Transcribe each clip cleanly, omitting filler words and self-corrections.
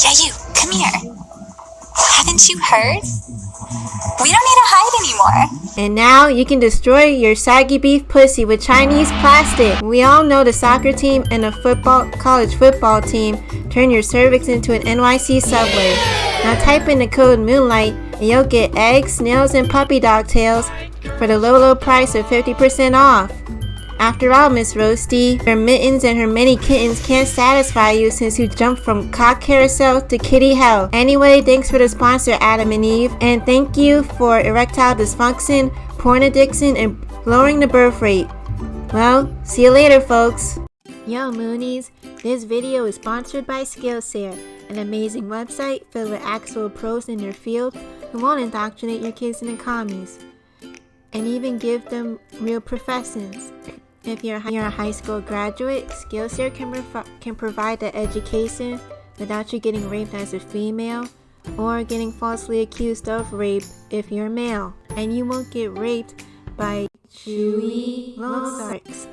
Yeah, you, come here. Haven't you heard? We don't need to hide anymore. And now you can destroy your saggy beef pussy with Chinese plastic. We all know the soccer team and the college football team turn your cervix into an NYC subway. Now type in the code Moonlight and you'll get eggs, snails, and puppy dog tails for the low price of 50% off. After all, Miss Roasty, her mittens and her many kittens can't satisfy you since you jumped from cock carousel to kitty hell. Anyway, thanks for the sponsor, Adam and Eve, and thank you for erectile dysfunction, porn addiction, and lowering the birth rate. Well, see you later, folks. Yo, Moonies, this video is sponsored by Skillshare, an amazing website filled with actual pros in their field who won't indoctrinate your kids in the commies, and even give them real professions. If you're a high school graduate, Skillshare can provide the education without you getting raped as a female or getting falsely accused of rape if you're male. And you won't get raped by chewy loan sharks.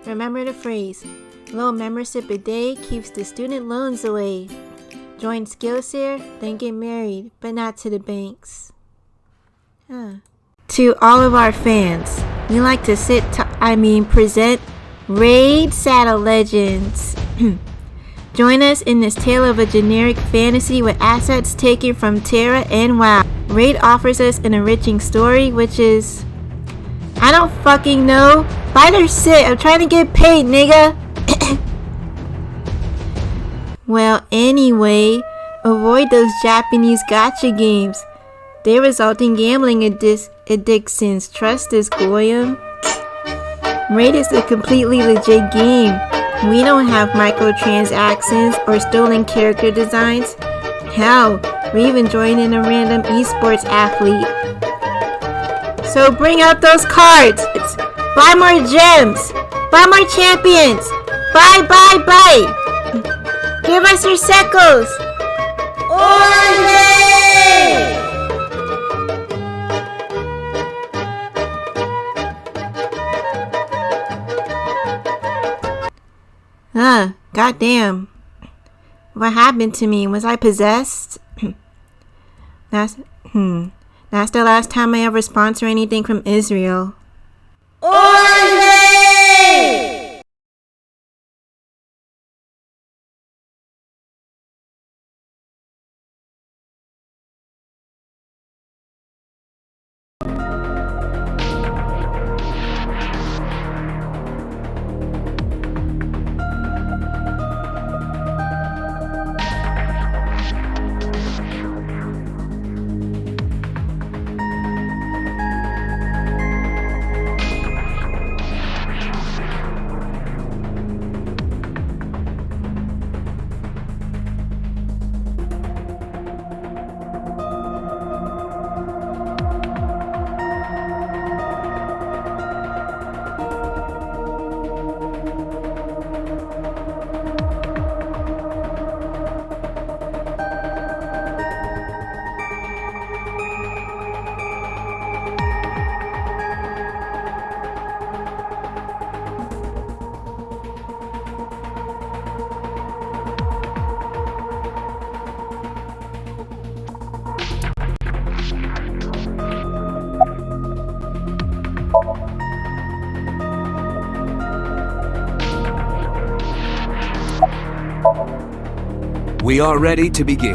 Remember the phrase, low membership a day keeps the student loans away. Join Skillshare, then get married, but not to the banks. To all of our fans, we like to present Raid Saddle Legends. Join us in this tale of a generic fantasy with assets taken from Terra and WoW. Raid offers us an enriching story, which is... I don't fucking know. Buy their shit, I'm trying to get paid, nigga. Well, anyway, avoid those Japanese gacha games. They result in gambling addictions. Trust us, Goyim. Raid is a completely legit game. We don't have microtransactions or stolen character designs. Hell, we even joined in a random esports athlete. So bring out those cards. Buy more gems. Buy more champions. Buy. Give us your secos. Order! Goddamn. What happened to me? Was I possessed? That's the last time I ever sponsor anything from Israel. We are ready to begin.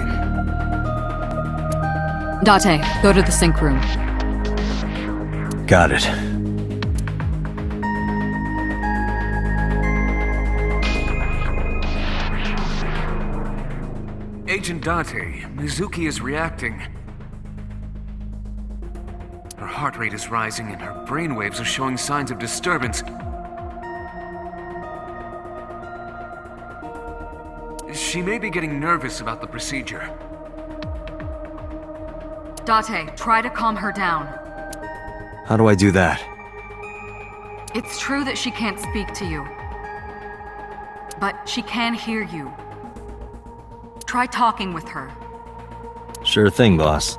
Date, go to the sync room. Got it. Agent Date, Mizuki is reacting. Her heart rate is rising and her brainwaves are showing signs of disturbance. She may be getting nervous about the procedure. Date, try to calm her down. How do I do that? It's true that she can't speak to you, but she can hear you. Try talking with her. Sure thing, boss.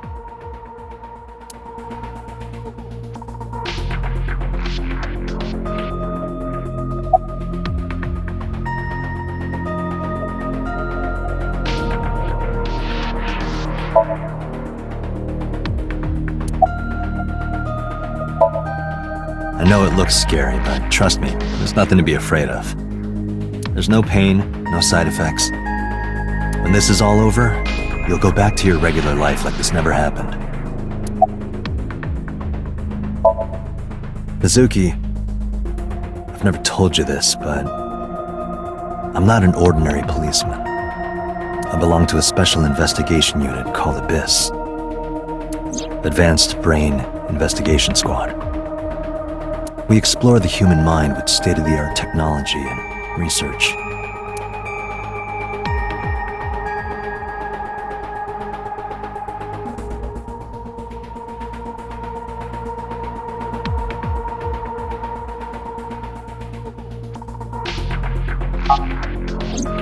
know it looks scary, but trust me, there's nothing to be afraid of. There's no pain, no side effects. When this is all over, you'll go back to your regular life like this never happened. Mizuki, I've never told you this, but I'm not an ordinary policeman. I belong to a special investigation unit called Abyss. Advanced Brain Investigation Squad. We explore the human mind with state-of-the-art technology and research.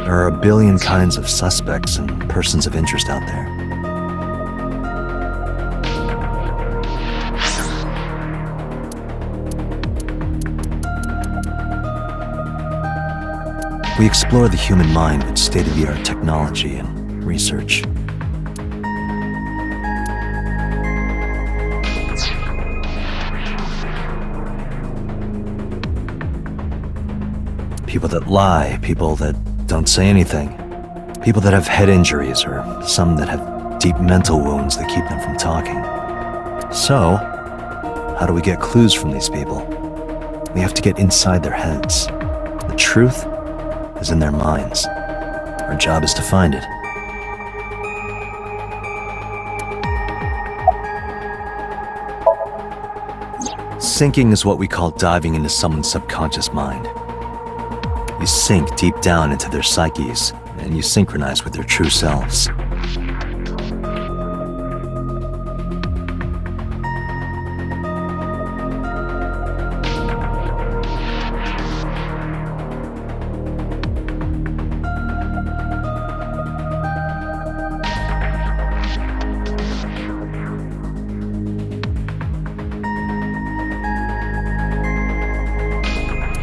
There are a billion kinds of suspects and persons of interest out there. We explore the human mind with state-of-the-art technology and research. People that lie, people that don't say anything, people that have head injuries, or some that have deep mental wounds that keep them from talking. So, how do we get clues from these people? We have to get inside their heads. The truth is in their minds. Our job is to find it. Sinking is what we call diving into someone's subconscious mind. You sink deep down into their psyches, and you synchronize with their true selves.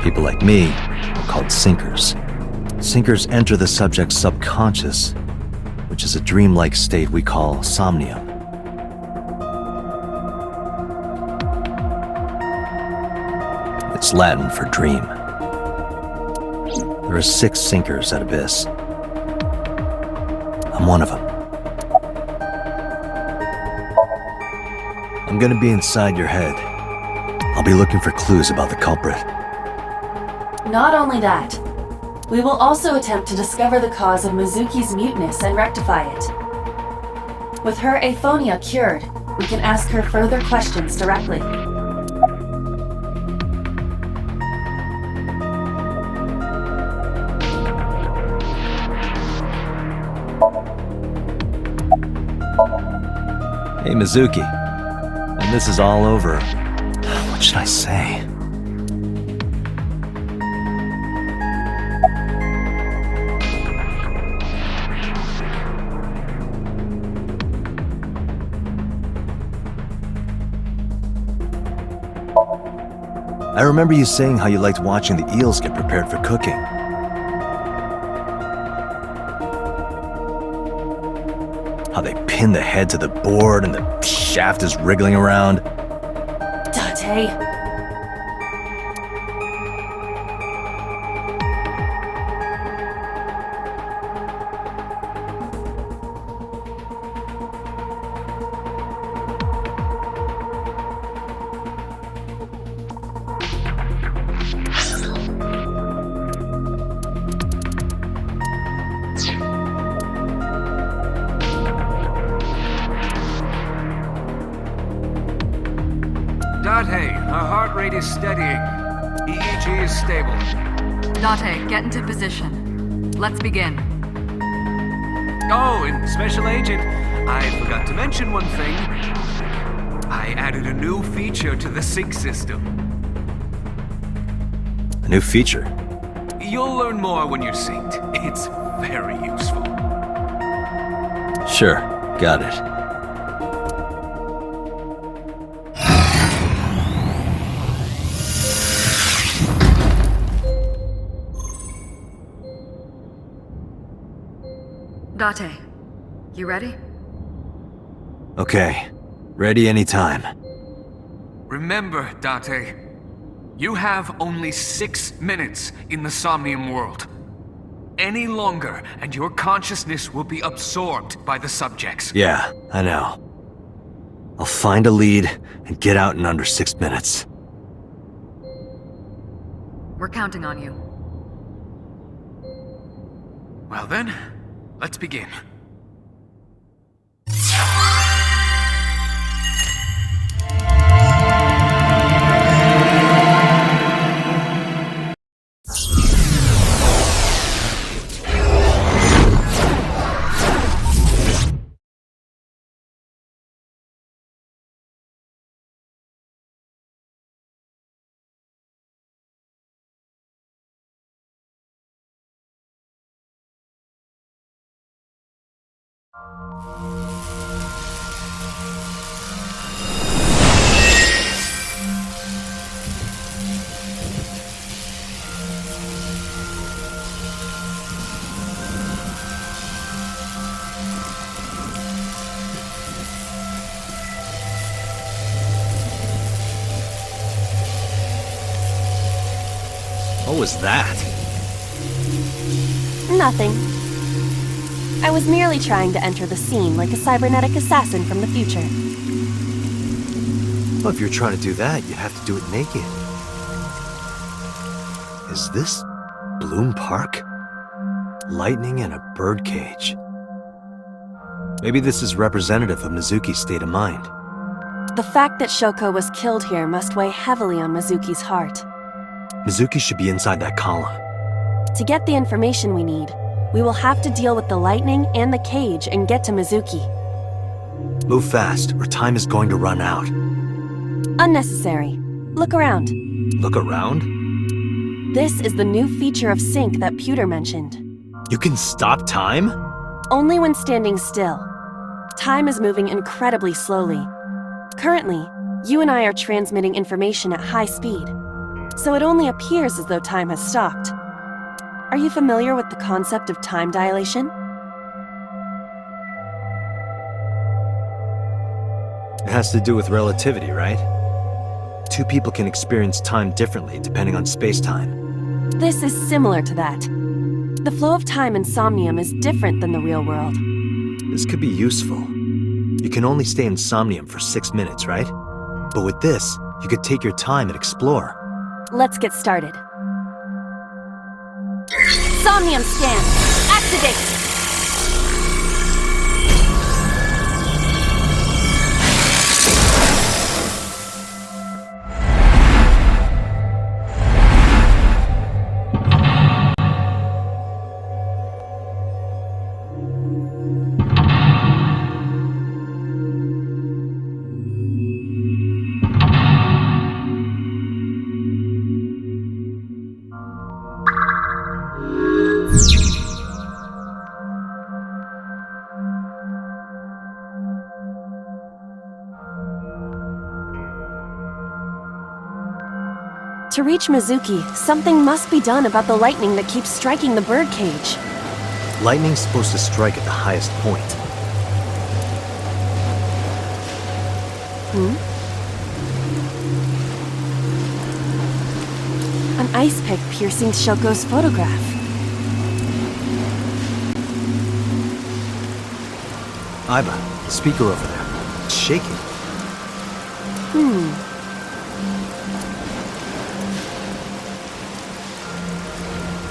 People like me are called sinkers. Sinkers enter the subject's subconscious, which is a dreamlike state we call SOMNIUM. It's Latin for dream. There are 6 sinkers at Abyss. I'm one of them. I'm gonna be inside your head. I'll be looking for clues about the culprit. Not only that, we will also attempt to discover the cause of Mizuki's muteness and rectify it. With her aphonia cured, we can ask her further questions directly. Hey Mizuki, when this is all over, what should I say? I remember you saying how you liked watching the eels get prepared for cooking. How they pin the head to the board and the shaft is wriggling around. Date. Date, her heart rate is steadying. EEG is stable. Date, get into position. Let's begin. Oh, and Special Agent, I forgot to mention one thing. I added a new feature to the sync system. A new feature? You'll learn more when you're synced. It's very useful. Sure, got it. Date, you ready? Okay, ready anytime. Remember, Date, You have only 6 minutes in the Somnium world. Any longer, and your consciousness will be absorbed by the subjects. Yeah, I know. I'll find a lead and get out in under 6 minutes. We're counting on you. Well then, let's begin. What was that? Nothing. I was merely trying to enter the scene like a cybernetic assassin from the future. Well, if you're trying to do that, you'd have to do it naked. Is this Bloom Park? Lightning in a birdcage. Maybe this is representative of Mizuki's state of mind. The fact that Shoko was killed here must weigh heavily on Mizuki's heart. Mizuki should be inside that column. To get the information we need, we will have to deal with the lightning and the cage and get to Mizuki. Move fast, or time is going to run out. Unnecessary. Look around. Look around? This is the new feature of Sync that Pewter mentioned. You can stop time? Only when standing still. Time is moving incredibly slowly. Currently, you and I are transmitting information at high speed, so it only appears as though time has stopped. Are you familiar with the concept of time dilation? It has to do with relativity, right? Two people can experience time differently depending on space-time. This is similar to that. The flow of time in Somnium is different than the real world. This could be useful. You can only stay in Somnium for 6 minutes, right? But with this, you could take your time and explore. Let's get started. Somnium scan! Activate! To reach Mizuki, something must be done about the lightning that keeps striking the birdcage. Lightning's supposed to strike at the highest point. An ice pick piercing Shoko's photograph. Aiba, the speaker over there. It's shaking.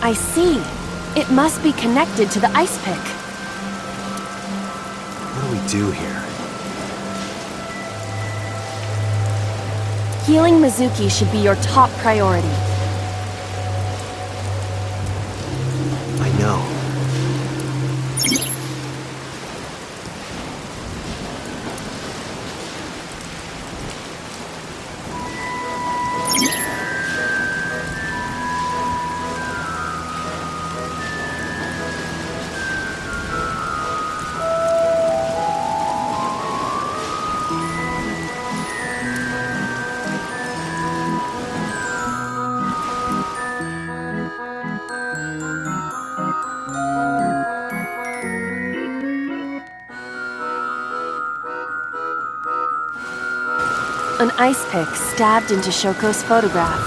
I see. It must be connected to the ice pick. What do we do here? Healing Mizuki should be your top priority. I know. An ice pick stabbed into Shoko's photograph.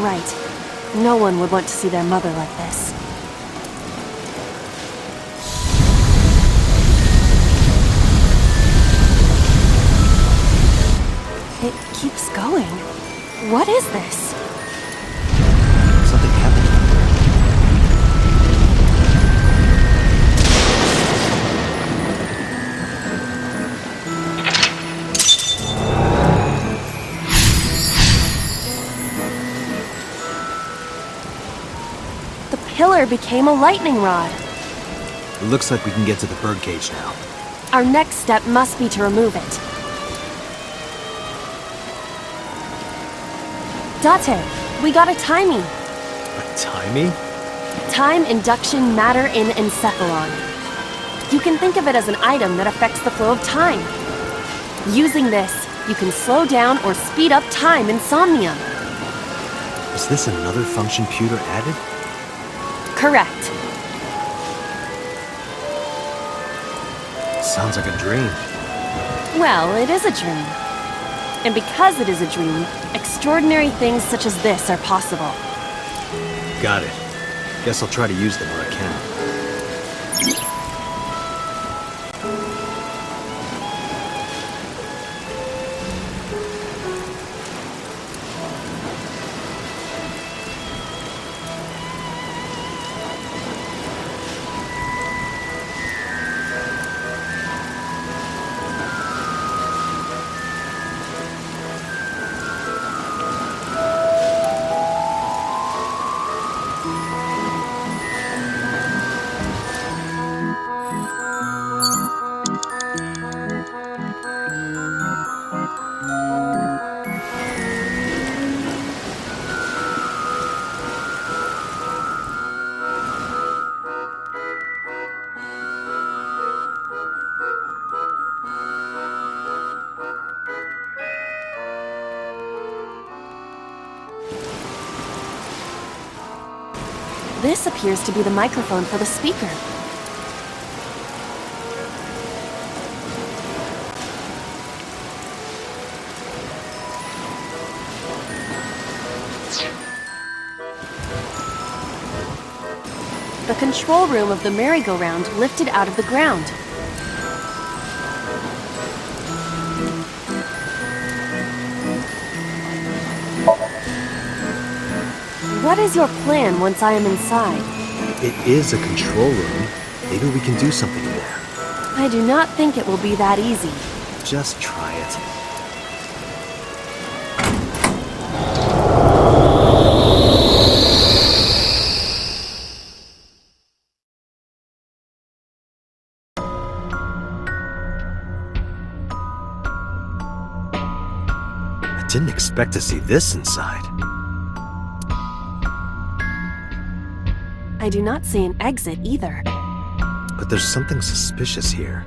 Right. No one would want to see their mother like this. It keeps going. What is this? Something happened. The pillar became a lightning rod. It looks like we can get to the birdcage now. Our next step must be to remove it. Date, we got a timie. A timie? Time induction matter in encephalon. You can think of it as an item that affects the flow of time. Using this, you can slow down or speed up time in Somnium. Is this another function Pewter added? Correct. Sounds like a dream. Well, it is a dream. And because it is a dream, extraordinary things such as this are possible. Got it. Guess I'll try to use them where I can. This appears to be the microphone for the speaker. The control room of the merry-go-round lifted out of the ground. What is your plan once I am inside? It is a control room. Maybe we can do something in there. I do not think it will be that easy. Just try it. I didn't expect to see this inside. I do not see an exit either. But there's something suspicious here.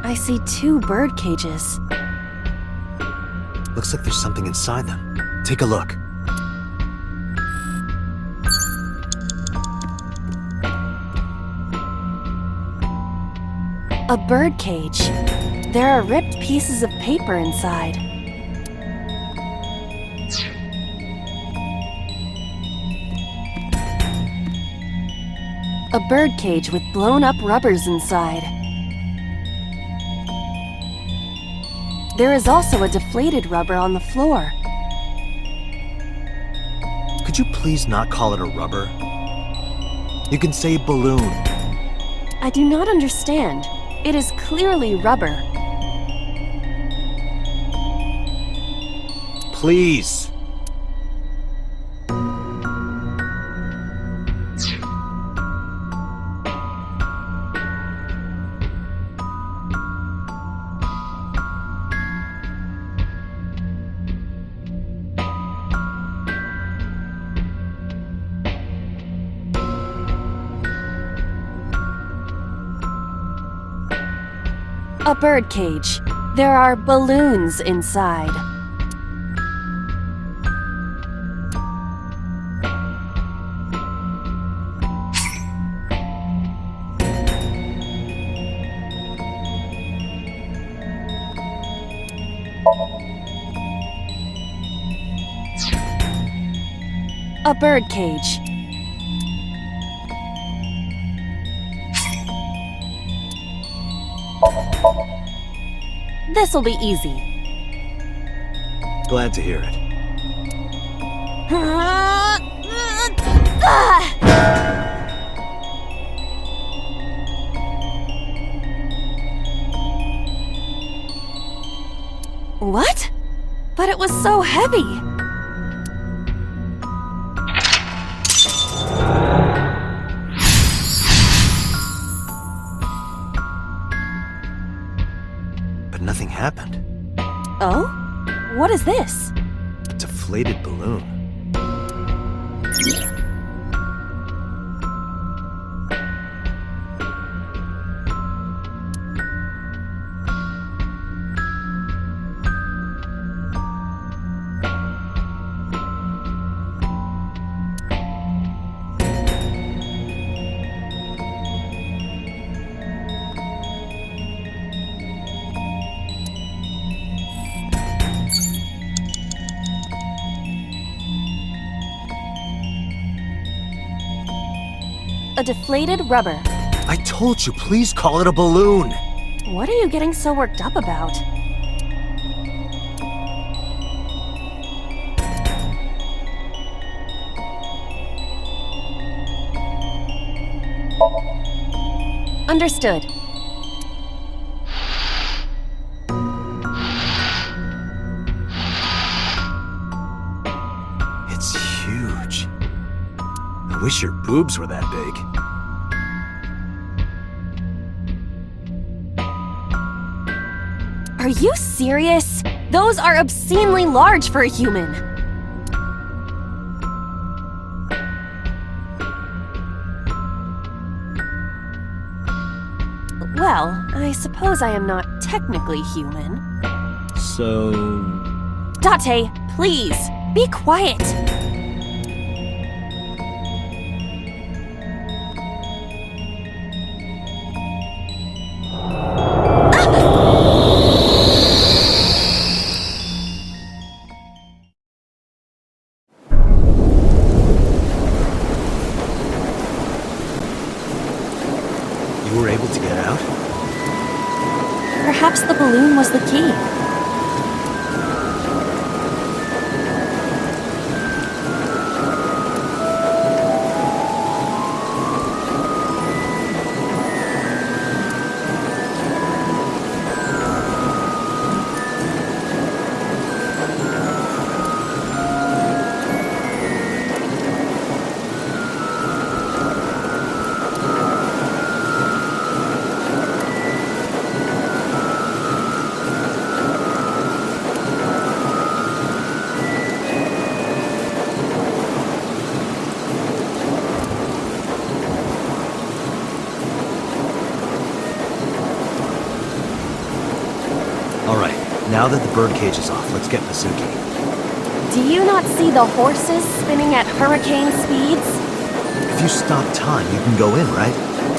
I see 2 bird cages. Looks like there's something inside them. Take a look. A bird cage. There are ripped pieces of paper inside. A bird cage with blown-up rubbers inside. There is also a deflated rubber on the floor. Could you please not call it a rubber? You can say balloon. I do not understand. It is clearly rubber. Please. A bird cage. There are balloons inside. a bird cage. This'll be easy. Glad to hear it. What? But it was so heavy. But nothing happened. Oh? What is this? A deflated balloon. A deflated rubber. I told you, please call it a balloon. What are you getting so worked up about? Understood. It's huge. I wish your boobs were that big. Are you serious? Those are obscenely large for a human. Well, I suppose I am not technically human. So... Date, please, be quiet. You were able to get out? Perhaps the balloon was the key. Alright, now that the birdcage is off, let's get Mizuki. Do you not see the horses spinning at hurricane speeds? If you stop time, you can go in, right?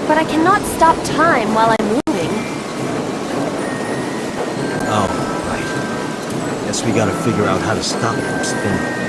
But I cannot stop time while I'm moving. Oh, right. Guess we gotta figure out how to stop it from spinning.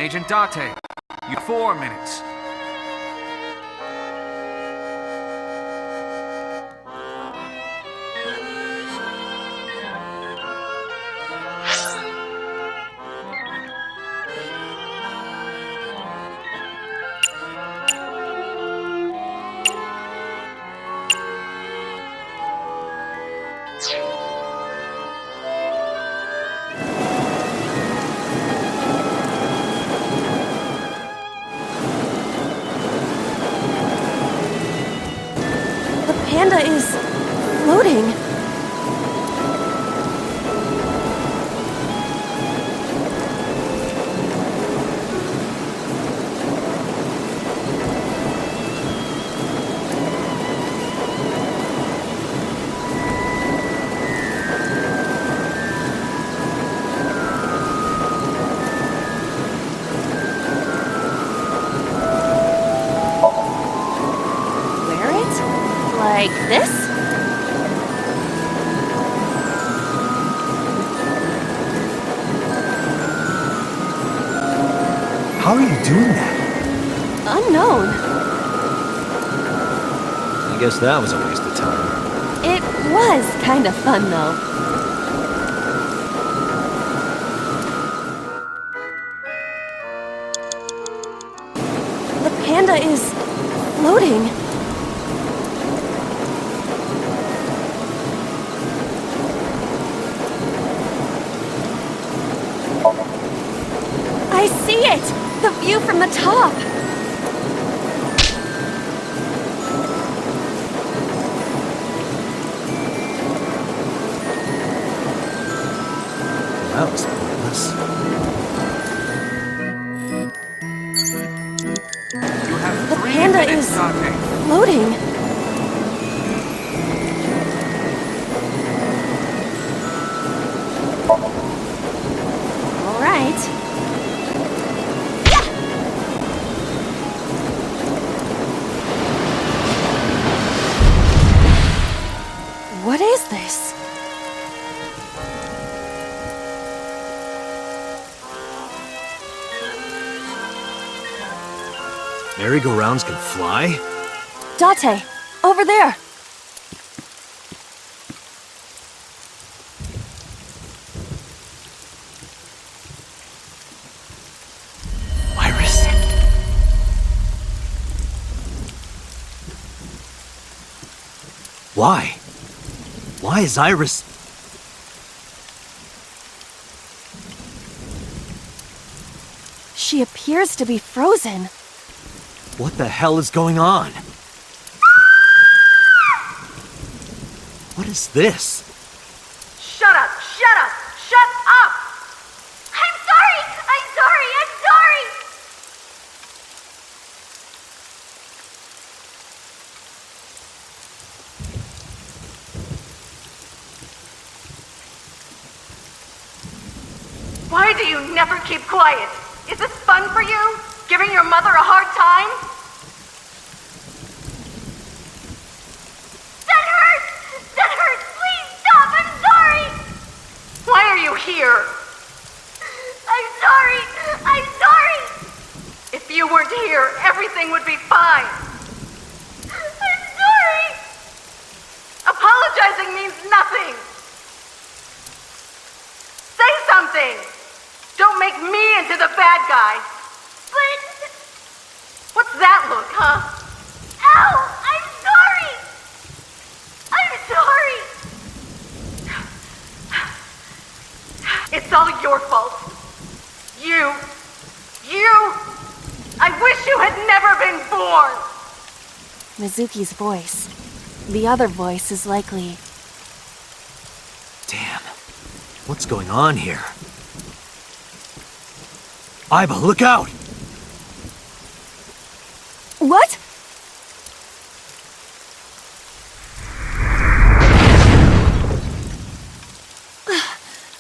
Agent Date, you have 4 minutes. like this? How are you doing that? Unknown. I guess that was a waste of time. It was kind of fun, though. The panda is floating. I see it! The view from the top! That was pointless. You have The 3 panda minutes, is Dante. floating. All right. What is this? Merry-go-rounds can fly? Date, over there. Iris. Why? Why is Iris... She appears to be frozen. What the hell is going on? What is this? Shut up! Shut up! Shut up! I'm sorry! I'm sorry! I'm sorry! Why do you never keep quiet? Is this fun for you? Giving your mother a hard time? That hurts! That hurts! Please stop! I'm sorry! Why are you here? I'm sorry! I'm sorry! If you weren't here, everything would be fine. I'm sorry! Apologizing means nothing! Say something! Don't make me into the bad guy! But... What's that look, huh? Ow! I'm sorry! I'm sorry! It's all your fault. You... I wish you had never been born! Mizuki's voice. The other voice is likely... Damn. What's going on here? Aiba, look out! What?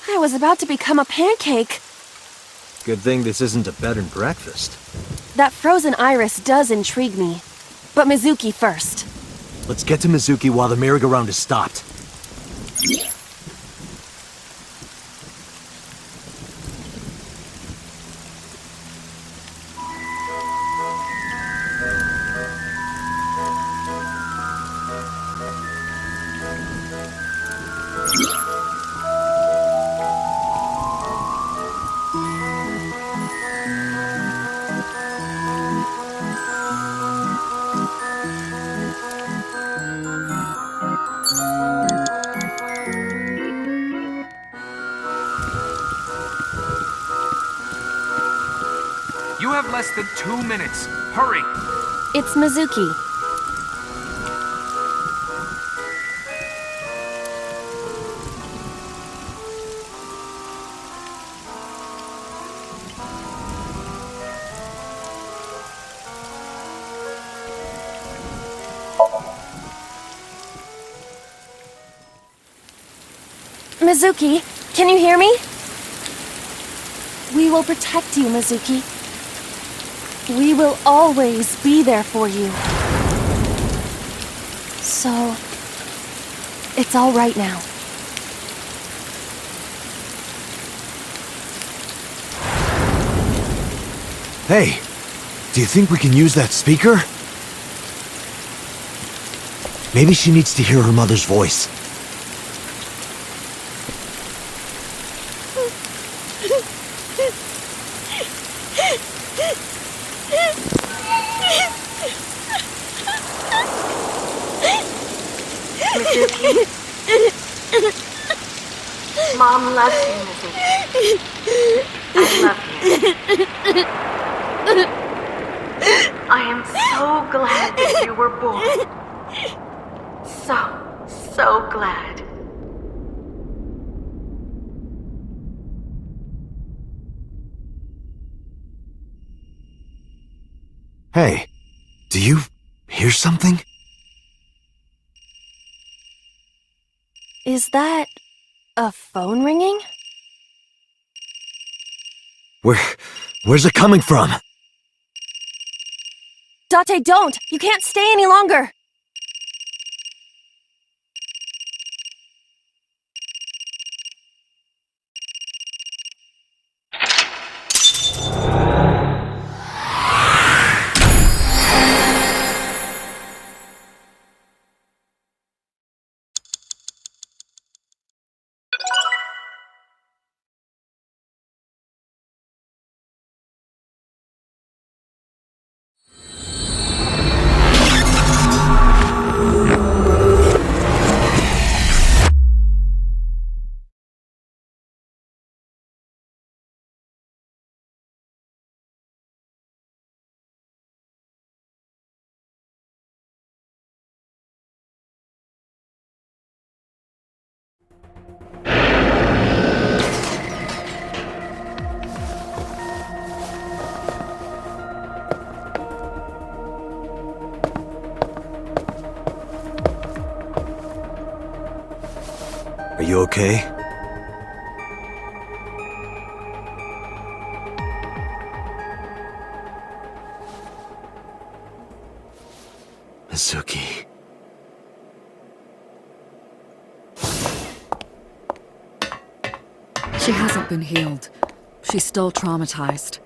I was about to become a pancake. Good thing this isn't a bed and breakfast. That frozen iris does intrigue me. But Mizuki first. Let's get to Mizuki while the merry-go-round is stopped. You have less than 2 minutes. Hurry! It's Mizuki. Mizuki, can you hear me? We will protect you, Mizuki. We will always be there for you. So... it's all right now. Hey, do you think we can use that speaker? Maybe she needs to hear her mother's voice. Mizuki? Mom loves you, Mizuki. I love you. I am so glad that you were born. So glad. Hey, do you hear something? Is that... a phone ringing? Where's it coming from? Date, don't! You can't stay any longer! Are you okay? Mizuki. She hasn't been healed. She's still traumatized.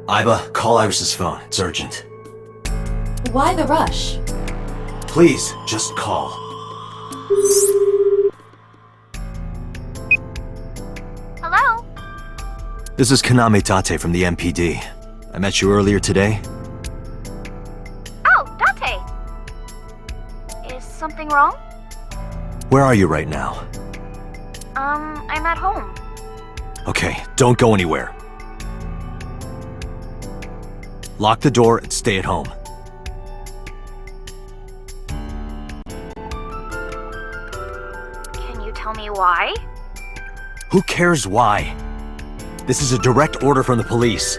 Iba, call Iris's phone. It's urgent. Why the rush? Please, just call. Hello? This is Kaname Tate from the MPD. I met you earlier today. Oh, Date. Is something wrong? Where are you right now? I'm at home. Okay, don't go anywhere. Lock the door and stay at home. Can you tell me why? Who cares why? This is a direct order from the police.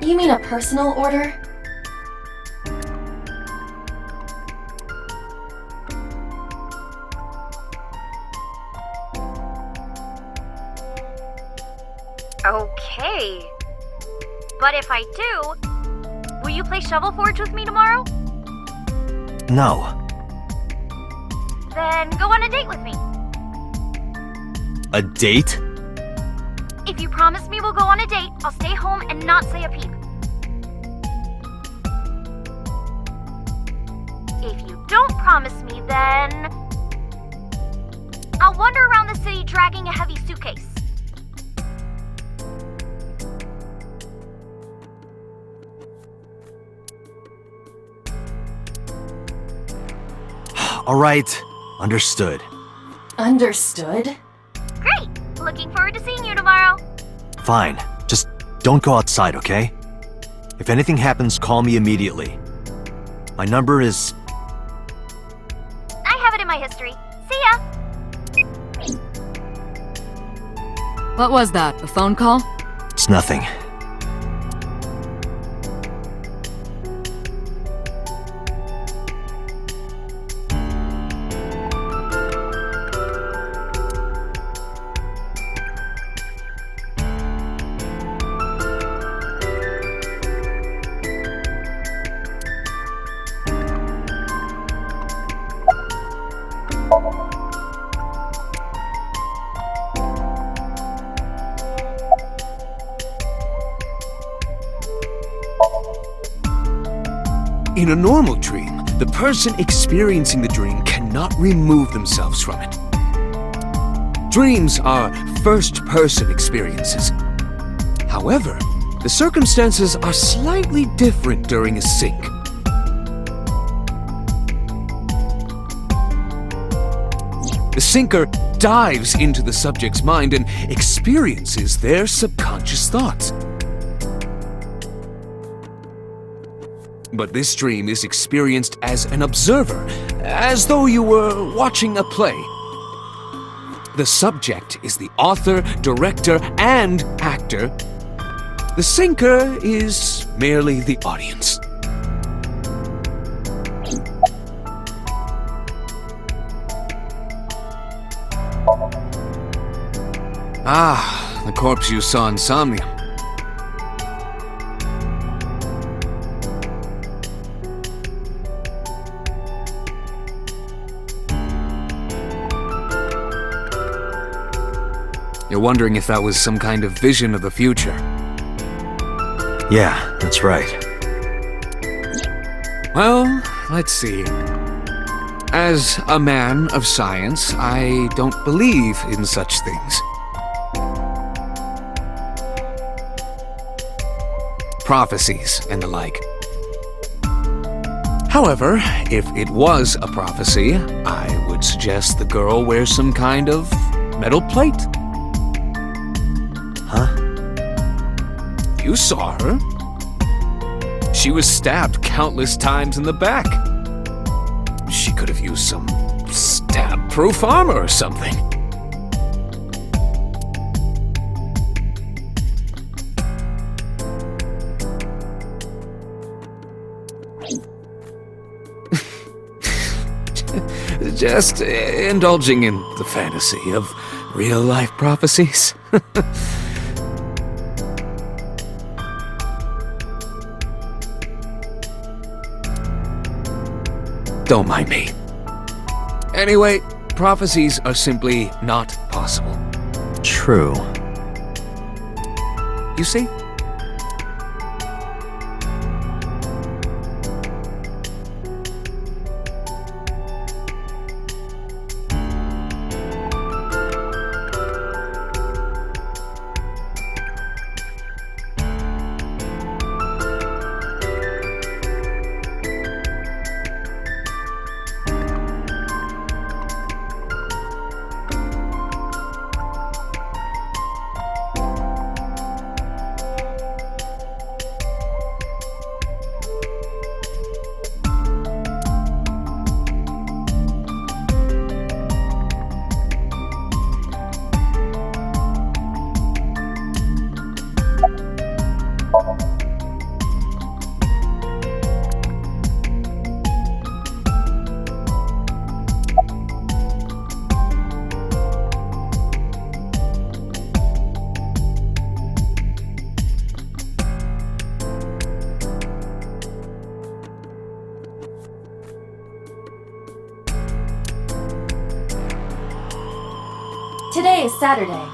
You mean a personal order? Okay. But if I do, will you play Shovel Forge with me tomorrow? No. Then go on a date with me. A date? If you promise me we'll go on a date, I'll stay home and not say a peep. If you don't promise me, then I'll wander around the city dragging a heavy suitcase. All right, understood. Understood? Great! Looking forward to seeing you tomorrow. Fine, just don't go outside, okay? If anything happens, call me immediately. My number is... I have it in my history. See ya! What was that? A phone call? It's nothing. In a normal dream, the person experiencing the dream cannot remove themselves from it. Dreams are first-person experiences. However, the circumstances are slightly different during a sync. The syncer dives into the subject's mind and experiences their subconscious thoughts. But this dream is experienced as an observer, as though you were watching a play. The subject is the author, director, and actor. The syncer is merely the audience. Ah, the corpse you saw in Somnium. You're wondering if that was some kind of vision of the future. Yeah, that's right. Well, let's see. As a man of science, I don't believe in such things. Prophecies and the like. However, if it was a prophecy, I would suggest the girl wears some kind of metal plate. Huh? You saw her. She was stabbed countless times in the back. She could have used some stab-proof armor or something. Just indulging in the fantasy of real-life prophecies. Don't mind me. Anyway, prophecies are simply not possible. True. You see? Today is Saturday.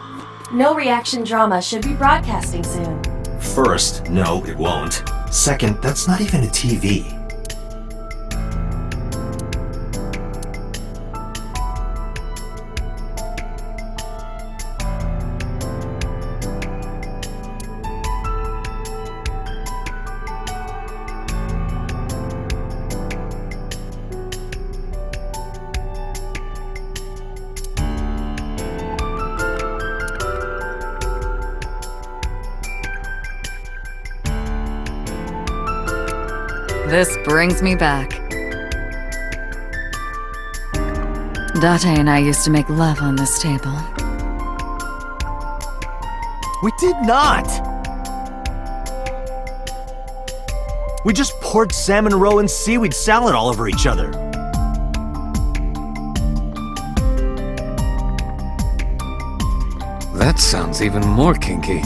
No Reaction drama should be broadcasting soon. First, no, it won't. Second, that's not even a TV. This brings me back. Date and I used to make love on this table. We did not! We just poured salmon roe and seaweed salad all over each other. That sounds even more kinky.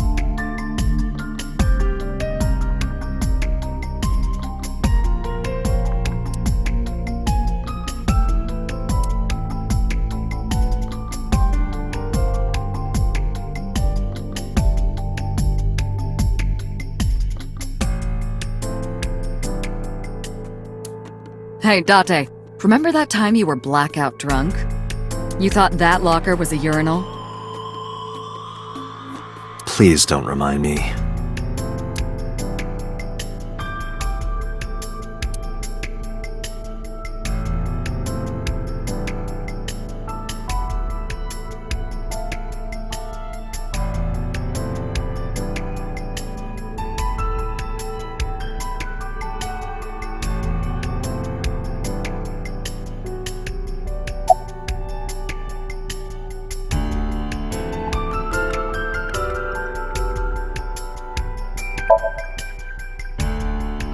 Hey, Date, remember that time you were blackout drunk? You thought that locker was a urinal? Please don't remind me.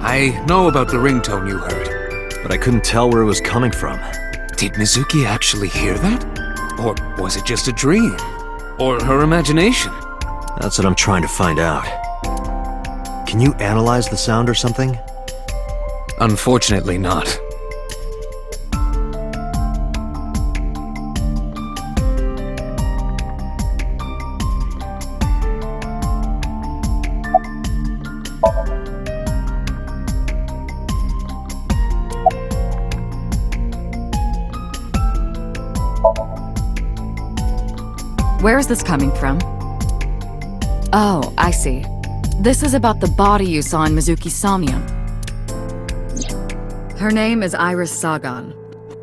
I know about the ringtone you heard. But I couldn't tell where it was coming from. Did Mizuki actually hear that? Or was it just a dream? Or her imagination? That's what I'm trying to find out. Can you analyze the sound or something? Unfortunately not. Where is this coming from? Oh, I see. This is about the body you saw in Mizuki's SOMNIUM. Her name is Iris Sagan,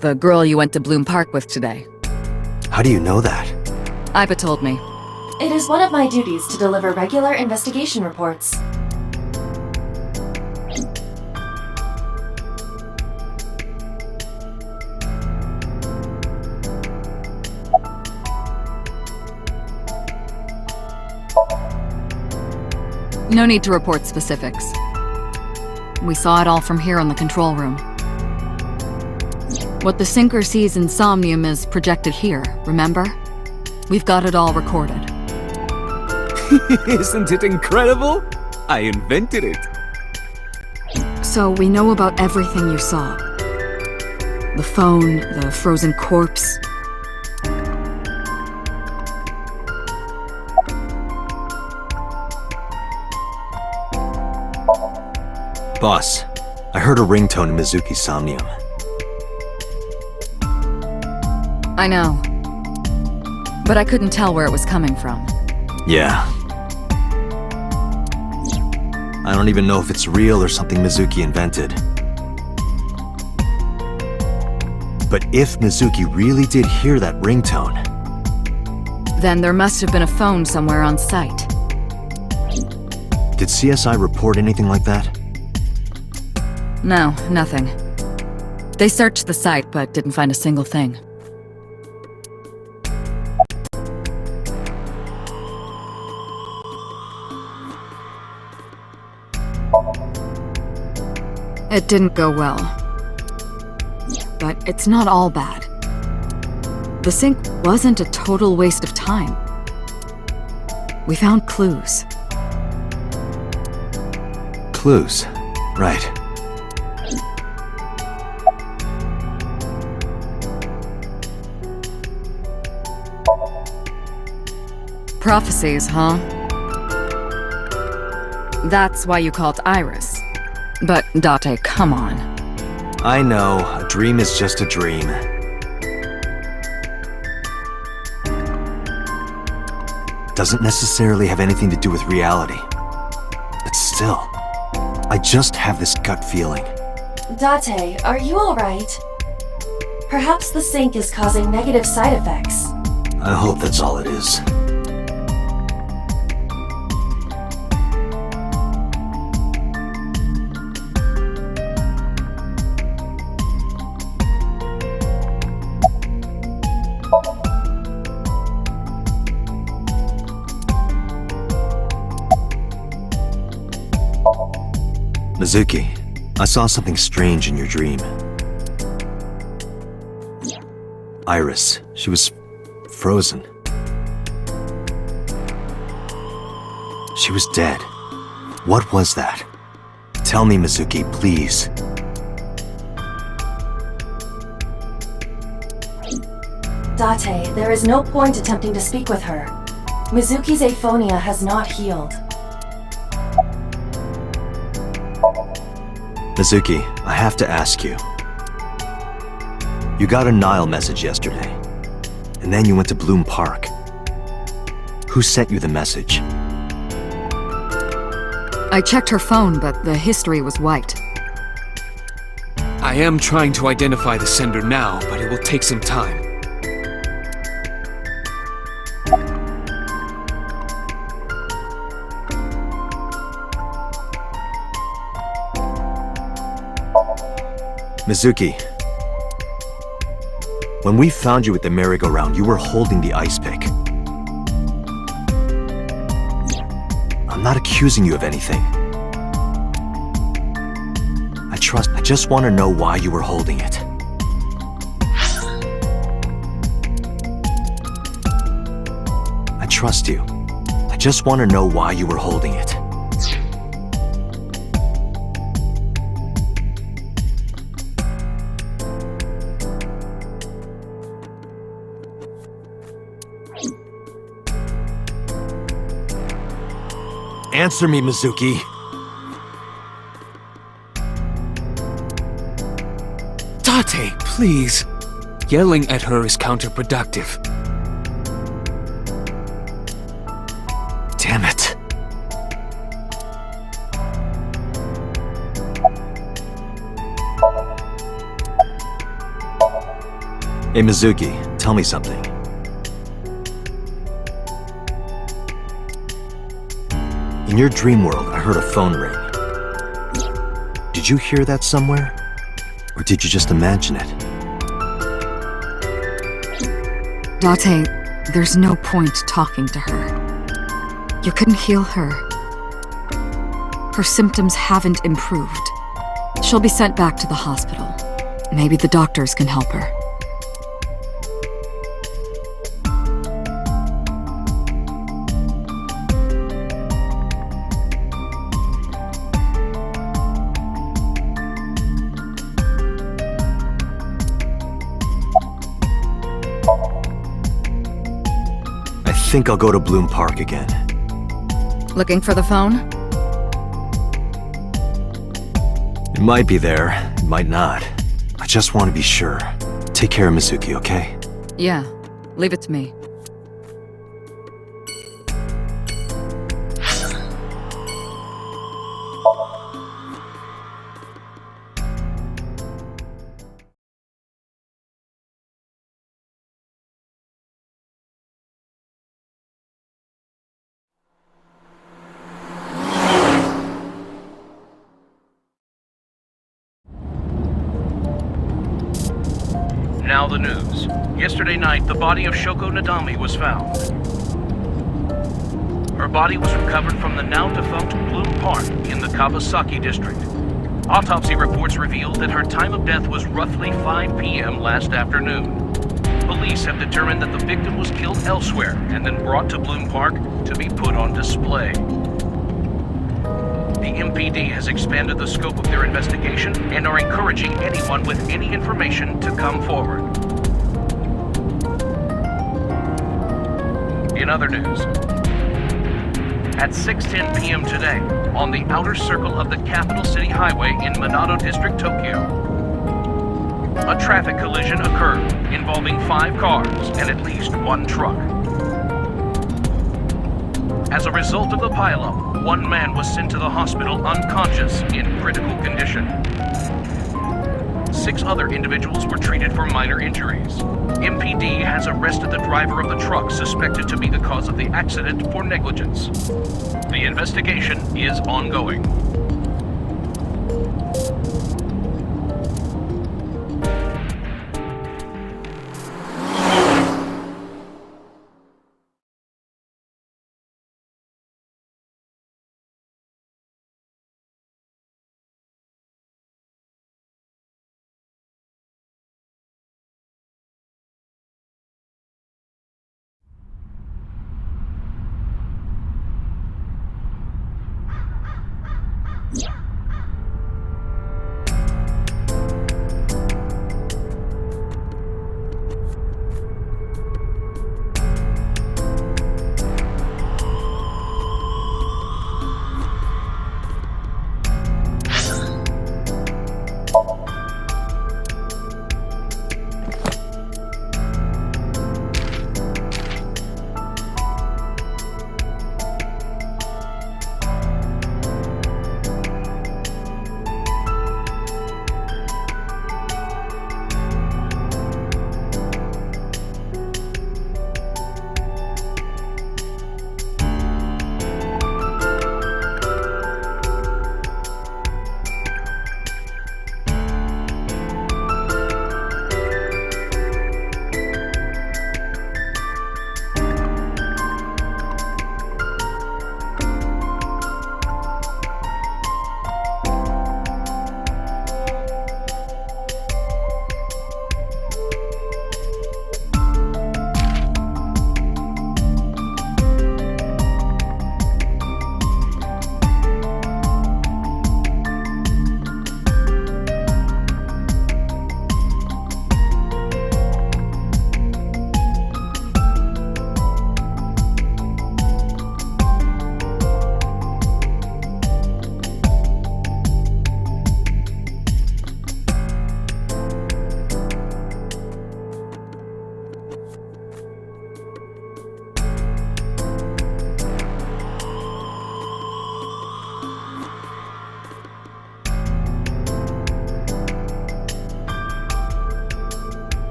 the girl you went to Bloom Park with today. How do you know that? Iba told me. It is one of my duties to deliver regular investigation reports. No need to report specifics. We saw it all from here in the control room. What the sinker sees in SOMNIUM is projected here, remember? We've got it all recorded. Isn't it incredible? I invented it. So we know about everything you saw. The phone, the frozen corpse. Boss, I heard a ringtone in Mizuki's SOMNIUM. I know. But I couldn't tell where it was coming from. Yeah. I don't even know if it's real or something Mizuki invented. But if Mizuki really did hear that ringtone... Then there must have been a phone somewhere on site. Did CSI report anything like that? No, nothing. They searched the site, but didn't find a single thing. It didn't go well. But it's not all bad. The sink wasn't a total waste of time. We found clues. Clues. Right. Prophecies, huh? That's why you called Iris. But, Date, come on. I know, a dream is just a dream. Doesn't necessarily have anything to do with reality. But still, I just have this gut feeling. Date, are you alright? Perhaps the sink is causing negative side effects. I hope that's all it is. Mizuki, I saw something strange in your dream. Iris, she was frozen. She was dead. What was that? Tell me, Mizuki, please. Date, there is no point attempting to speak with her. Mizuki's aphonia has not healed. Mizuki, I have to ask you. You got a Nile message yesterday, and then you went to Bloom Park. Who sent you the message? I checked her phone, but the history was wiped. I am trying to identify the sender now, but it will take some time. Mizuki. When we found you at the merry-go-round, you were holding the ice pick. I'm not accusing you of anything. I just want to know why you were holding it. I trust you. I just want to know why you were holding it. Answer me, Mizuki. Date, please. Yelling at her is counterproductive. Damn it. Hey, Mizuki, tell me something. In your dream world, I heard a phone ring. Did you hear that somewhere? Or did you just imagine it? Date, there's no point talking to her. You couldn't heal her. Her symptoms haven't improved. She'll be sent back to the hospital. Maybe the doctors can help her. I think I'll go to Bloom Park again. Looking for the phone? It might be there, it might not. I just want to be sure. Take care of Mizuki, okay? Yeah, leave it to me. Now the news. Yesterday night, the body of Shoko Nadami was found. Her body was recovered from the now-defunct Bloom Park in the Kawasaki district. Autopsy reports revealed that her time of death was roughly 5 p.m. last afternoon. Police have determined that the victim was killed elsewhere and then brought to Bloom Park to be put on display. The MPD has expanded the scope of their investigation and are encouraging anyone with any information to come forward. In other news, at 6:10 p.m. today, on the outer circle of the Capital City Highway in Minato District, Tokyo, a traffic collision occurred involving 5 cars and at least 1 truck. As a result of the pileup, 1 man was sent to the hospital unconscious in critical condition. 6 other individuals were treated for minor injuries. MPD has arrested the driver of the truck suspected to be the cause of the accident for negligence. The investigation is ongoing.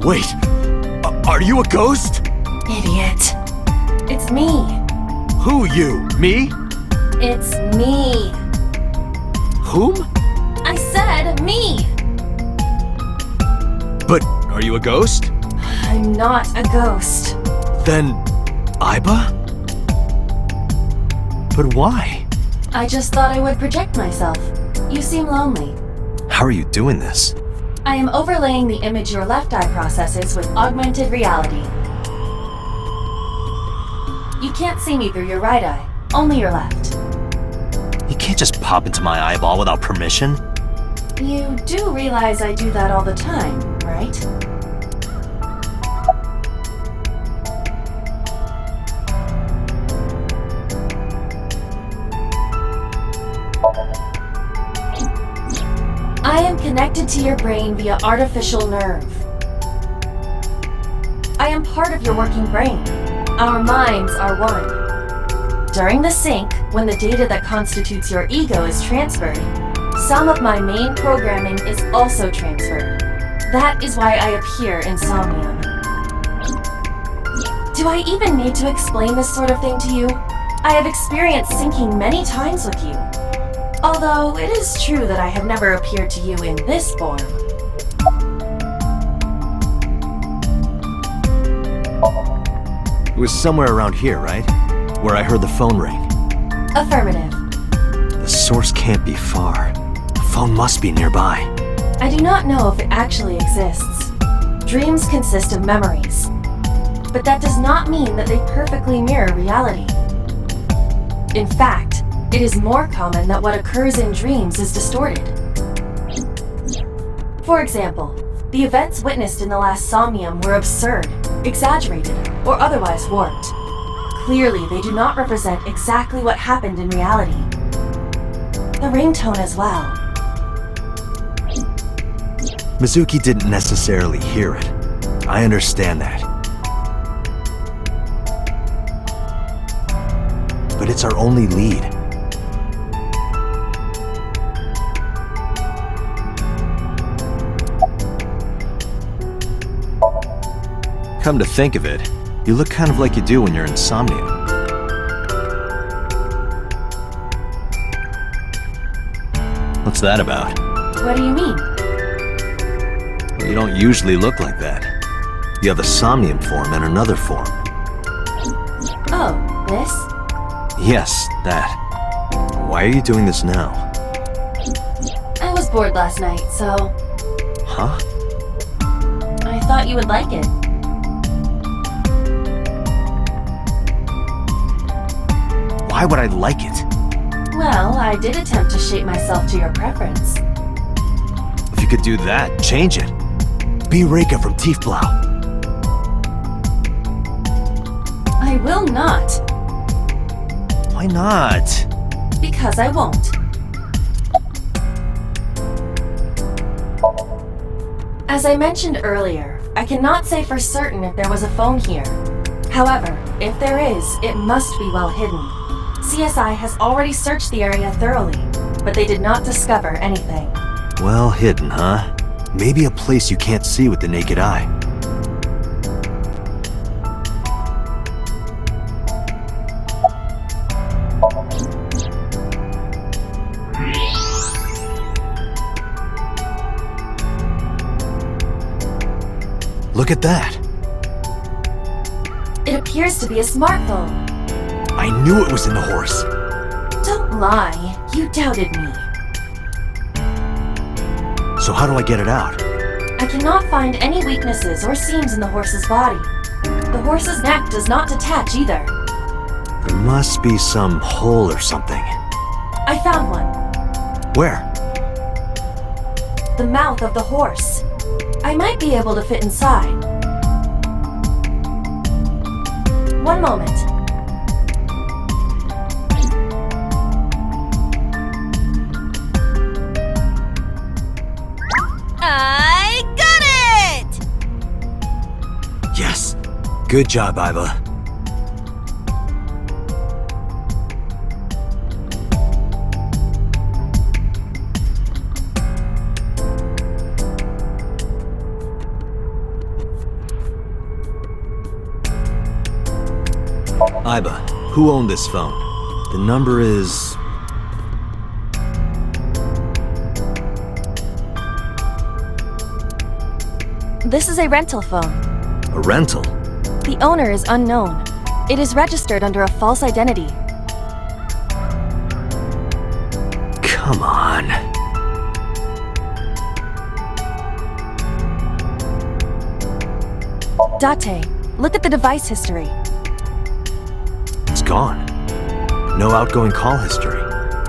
Wait, are you a ghost? Idiot. It's me. Who you? Me? It's me. Whom? I said me. But are you a ghost? I'm not a ghost. Then, Aiba? But why? I just thought I would project myself. You seem lonely. How are you doing this? I am overlaying the image your left eye processes with augmented reality. You can't see me through your right eye, only your left. You can't just pop into my eyeball without permission. You do realize I do that all the time, right? I am connected to your brain via artificial nerve. I am part of your working brain. Our minds are one. During the sync, when the data that constitutes your ego is transferred, some of my main programming is also transferred. That is why I appear in Somnium. Do I even need to explain this sort of thing to you? I have experienced syncing many times with you. Although it is true that I have never appeared to you in this form. It was somewhere around here, right? Where I heard the phone ring. Affirmative. The source can't be far. The phone must be nearby. I do not know if it actually exists. Dreams consist of memories. But that does not mean that they perfectly mirror reality. In fact, it is more common that what occurs in dreams is distorted. For example, the events witnessed in the last Somnium were absurd, exaggerated, or otherwise warped. Clearly, they do not represent exactly what happened in reality. The ringtone as well. Mizuki didn't necessarily hear it. I understand that. But it's our only lead. Come to think of it, you look kind of like you do when you're in Somnium. What's that about? What do you mean? Well, you don't usually look like that. You have a Somnium form and another form. Oh, this? Yes, that. Why are you doing this now? I was bored last night, so Huh? I thought you would like it. Why would I like it? Well, I did attempt to shape myself to your preference. If you could do that, change it. Be Reika from Tiefblau. I will not, Why not? because I won't. As I mentioned earlier, I cannot say for certain if there was a phone here. However, if there is, it must be well hidden. CSI has already searched the area thoroughly, but they did not discover anything. Well hidden, huh? Maybe a place you can't see with the naked eye. Look at that. It appears to be a smartphone. I knew it was in the horse. Don't lie, you doubted me. So how do I get it out? I cannot find any weaknesses or seams in the horse's body. The horse's neck does not detach either. There must be some hole or something. I found one. Where? The mouth of the horse. I might be able to fit inside. One moment. I got it! Yes. Good job, Aiba. Iba, who owned this phone? The number is... This is a rental phone. a rental. The owner is unknown. It is registered under a false identity. Come on. Date, look at the device history. It's gone. No outgoing call history.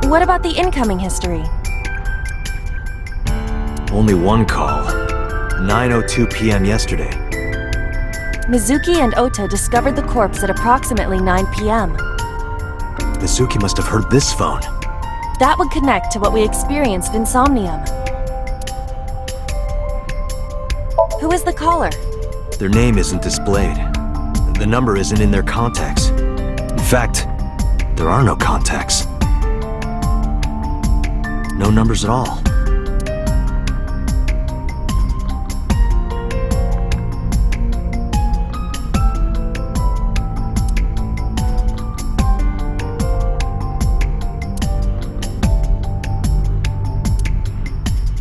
What about the incoming history? Only one call. 9:02 p.m. yesterday. Mizuki and Ota discovered the corpse at approximately 9 p.m. Mizuki must have heard this phone. That would connect to what we experienced in SOMNIUM. Who is the caller? Their name isn't displayed. The number isn't in their contacts. In fact, there are no contacts. No numbers at all.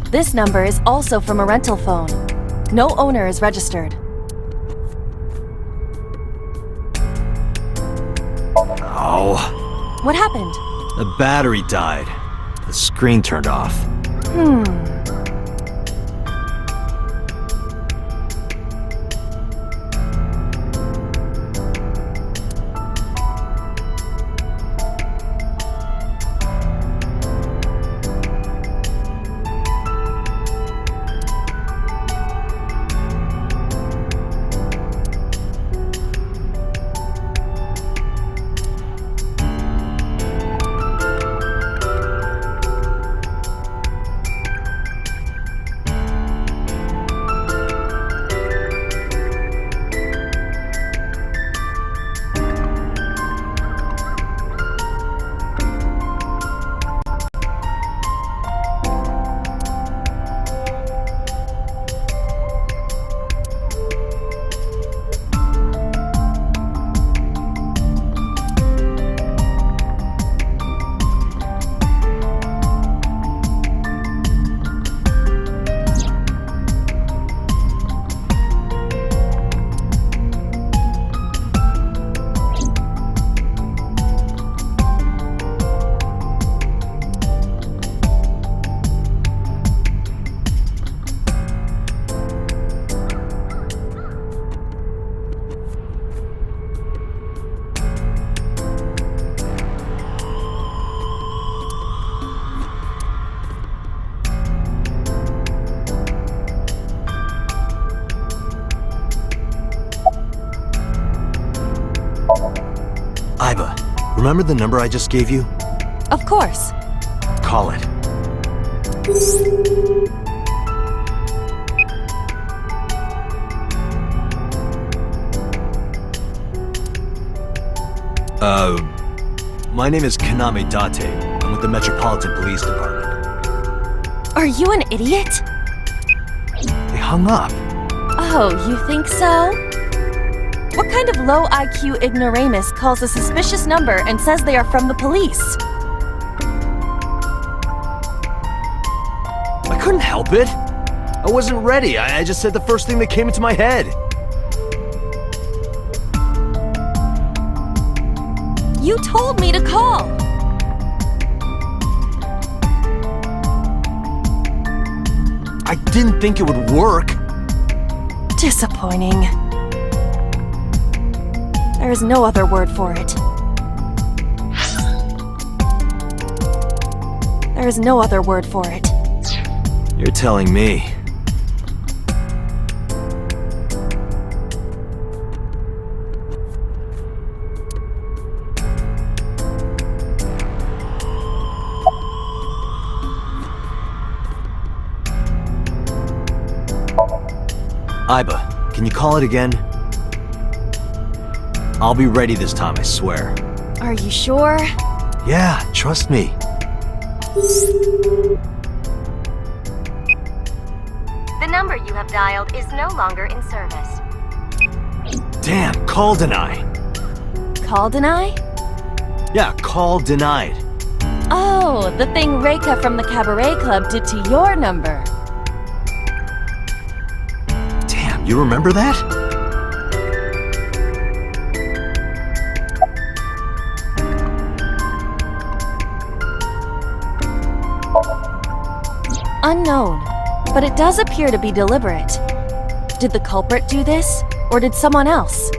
This number is also from a rental phone. No owner is registered. Oh. What happened? The battery died. The screen turned off. Iba, remember the number I just gave you? Of course. Call it. My name is Kaname Date. I'm with the Metropolitan Police Department. Are you an idiot? They hung up. Oh, you think so? What kind of low IQ ignoramus calls a suspicious number and says they are from the police? I couldn't help it. I wasn't ready. I just said the first thing that came into my head. You told me to call! I didn't think it would work. Disappointing. There is no other word for it. There is no other word for it. You're telling me. Iba, can you call it again? I'll be ready this time, I swear. Are you sure? Yeah, trust me. The number you have dialed is no longer in service. Damn, call deny. call deny? Yeah, call denied. Oh, the thing Reika from the Cabaret Club did to your number. Damn, you remember that? Unknown, but it does appear to be deliberate. Did the culprit do this, or did someone else?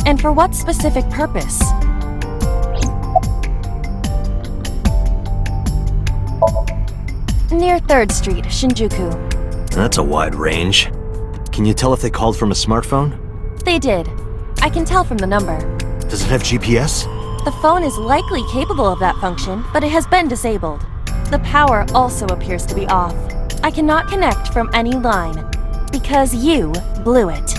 And for what specific purpose? Near 3rd Street, Shinjuku. That's a wide range. Can you tell if they called from a smartphone? They did. I can tell from the number. Does it have GPS? The phone is likely capable of that function, but it has been disabled. The power also appears to be off. I cannot connect from any line, because you blew it.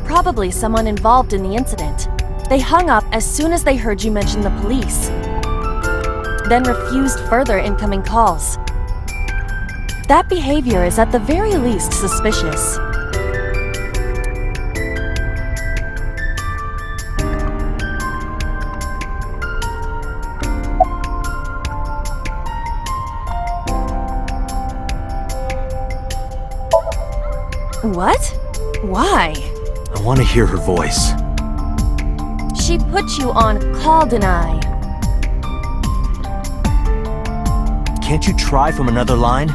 Probably someone involved in the incident. They hung up as soon as they heard you mention the police, then refused further incoming calls. That behavior is at the very least suspicious. What? Why? I want to hear her voice. She put you on call deny. Can't you try from another line?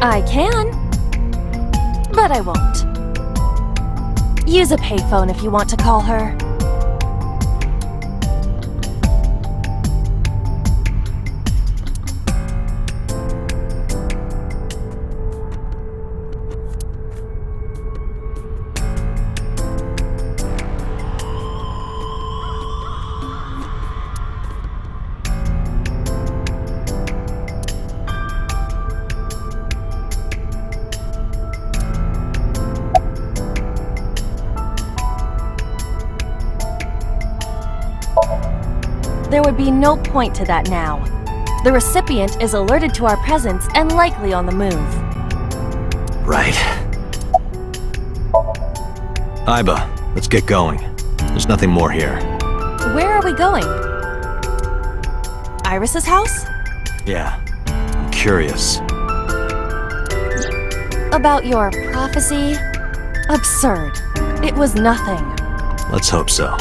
I can, but I won't. Use a payphone if you want to call her. There would be no point to that now. The recipient is alerted to our presence and likely on the move. Right. Aiba, let's get going. There's nothing more here. Where are we going? Iris's house? Yeah, I'm curious. About your prophecy? Absurd. It was nothing. Let's hope so.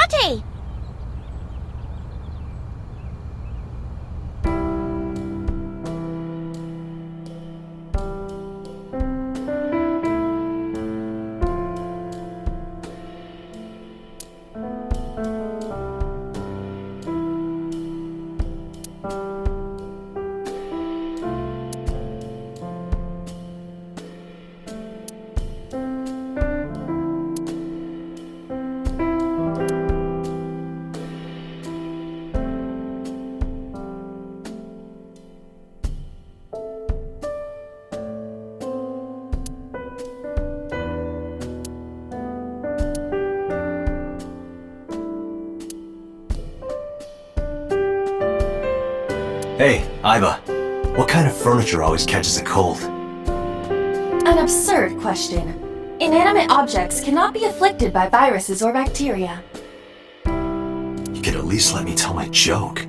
Date! Hey, Aiba. What kind of furniture always catches a cold? An absurd question. Inanimate objects cannot be afflicted by viruses or bacteria. You could at least let me tell my joke.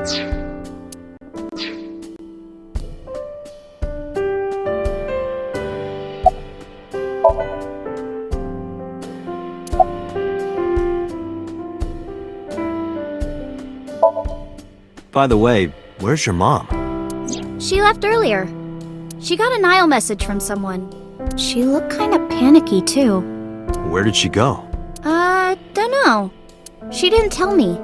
By the way, where's your mom? She left earlier. She got a Nile message from someone. She looked kinda panicky, too. Where did she go? Dunno. She didn't tell me.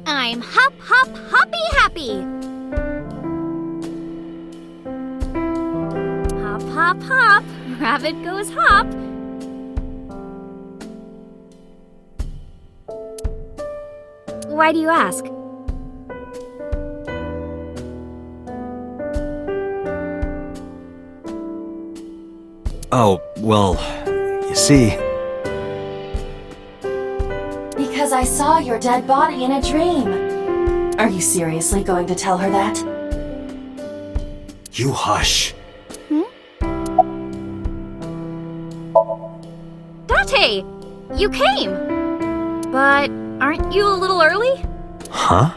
I'm hop, hop, hoppy happy! Hop, hop, hop. Rabbit goes hop. Why do you ask? Oh, well, you see... Because I saw your dead body in a dream. Are you seriously going to tell her that? You hush. Date! You came! But aren't you a little early? Huh?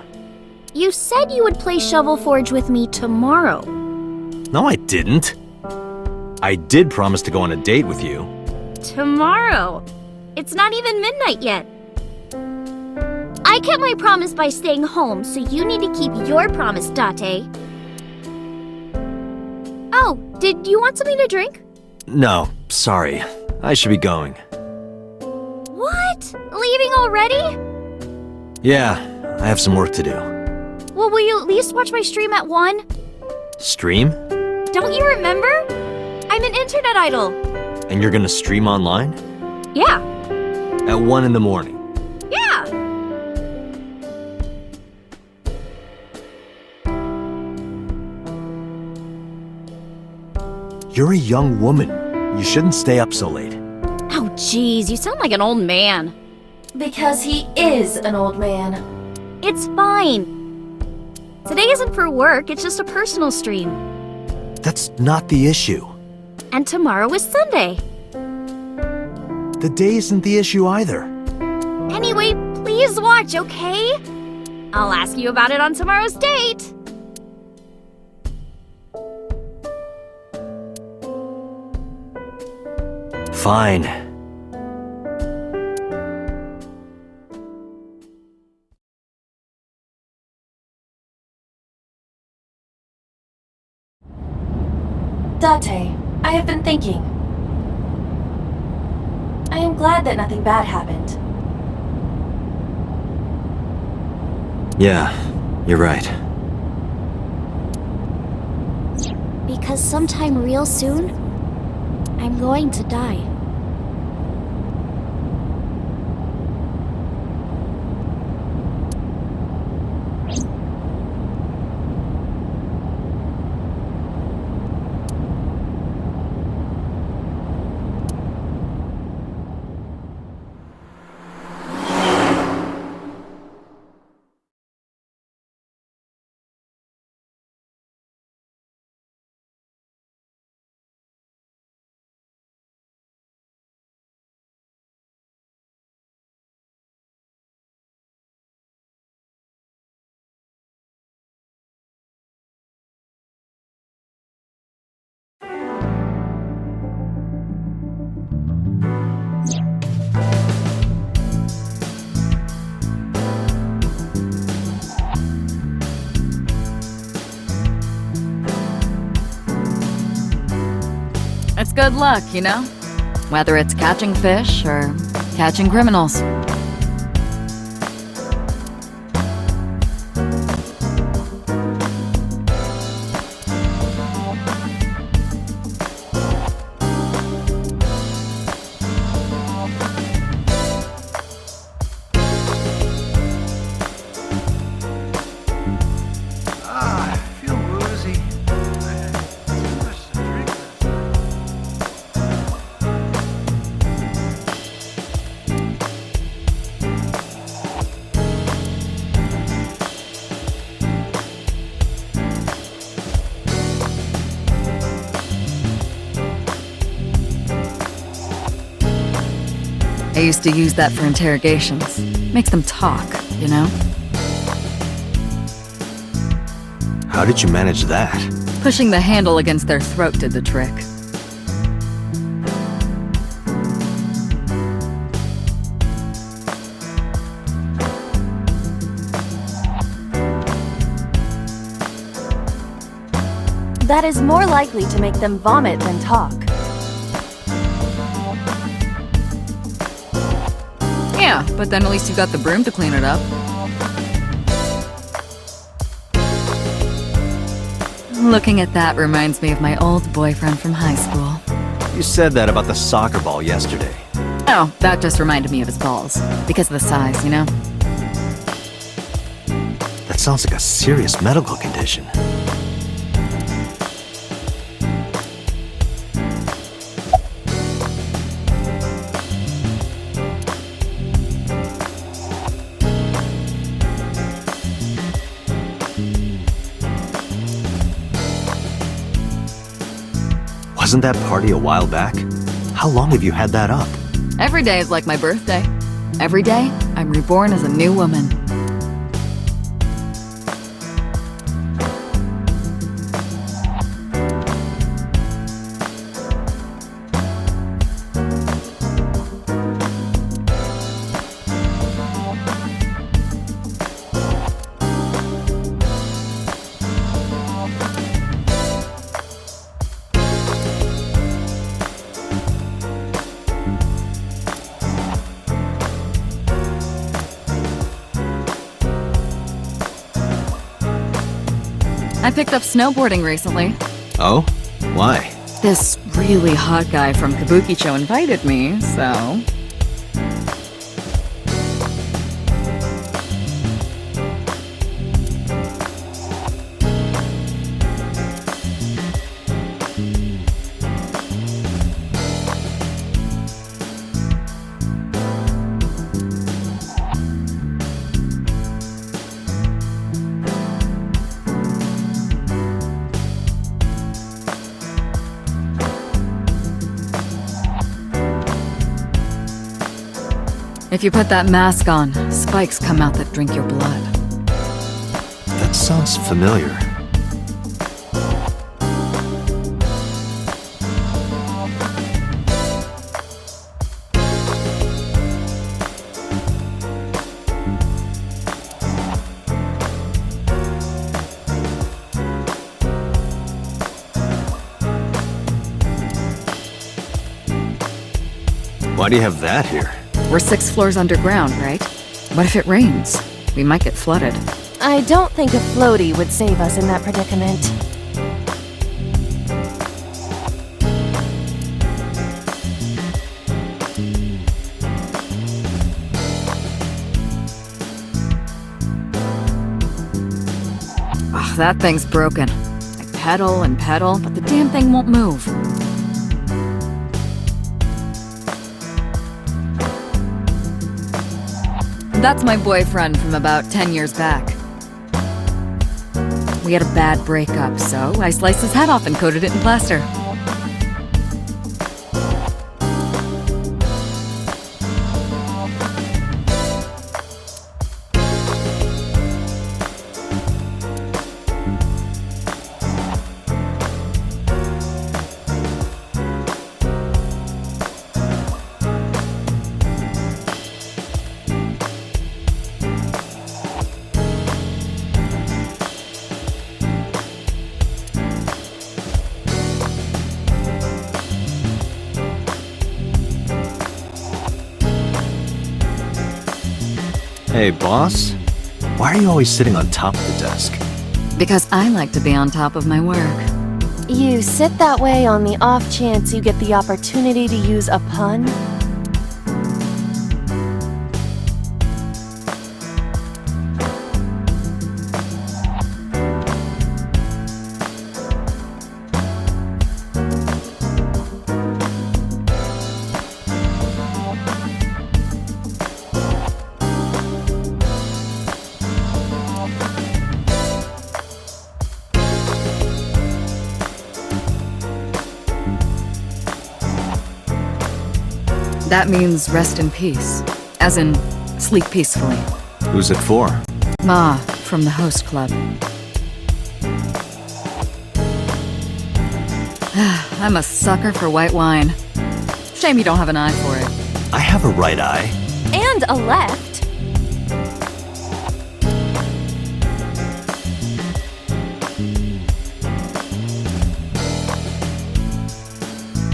You said you would play Shovel Forge with me tomorrow. No, I didn't. I did promise to go on a date with you. Tomorrow? It's not even midnight yet. I kept my promise by staying home, so you need to keep your promise, Date. Oh, did you want something to drink? No, sorry. I should be going. What? Leaving already? Yeah, I have some work to do. Well, will you at least watch my stream at 1? Stream? Don't you remember? I'm an internet idol. And you're gonna stream online? Yeah. At 1 in the morning? Yeah. You're a young woman. You shouldn't stay up so late. Oh, jeez, you sound like an old man. Because he is an old man. It's fine. Today isn't for work, it's just a personal stream. That's not the issue. And tomorrow is Sunday. The day isn't the issue either. Anyway, please watch, okay? I'll ask you about it on tomorrow's date. Fine. Date, I have been thinking. I am glad that nothing bad happened. Yeah, you're right. Because sometime real soon, I'm going to die. It's good luck, you know? Whether it's catching fish or catching criminals. I used to use that for interrogations. Makes them talk, you know? How did you manage that? Pushing the handle against their throat did the trick. That is more likely to make them vomit than talk. Yeah, but then at least you got the broom to clean it up. Looking at that reminds me of my old boyfriend from high school. You said that about the soccer ball yesterday. Oh, that just reminded me of his balls. Because of the size, you know? That sounds like a serious medical condition. Wasn't that party a while back? How long have you had that up? Every day is like my birthday. Every day, I'm reborn as a new woman. I picked up snowboarding recently. Oh? Why? This really hot guy from Kabukicho invited me, so... If you put that mask on, spikes come out that drink your blood. That sounds familiar. Why do you have that here? We're 6 floors underground, right? What if it rains? We might get flooded. I don't think a floaty would save us in that predicament. Ugh, that thing's broken. I pedal and pedal, but the damn thing won't move. That's my boyfriend from about 10 years back. We had a bad breakup, so I sliced his head off and coated it in plaster. Hey, boss? Why are you always sitting on top of the desk? Because I like to be on top of my work. You sit that way on the off chance you get the opportunity to use a pun? That means rest in peace. As in, sleep peacefully. Who's it for? Ma, from the host club. I'm a sucker for white wine. Shame you don't have an eye for it. I have a right eye. And a left.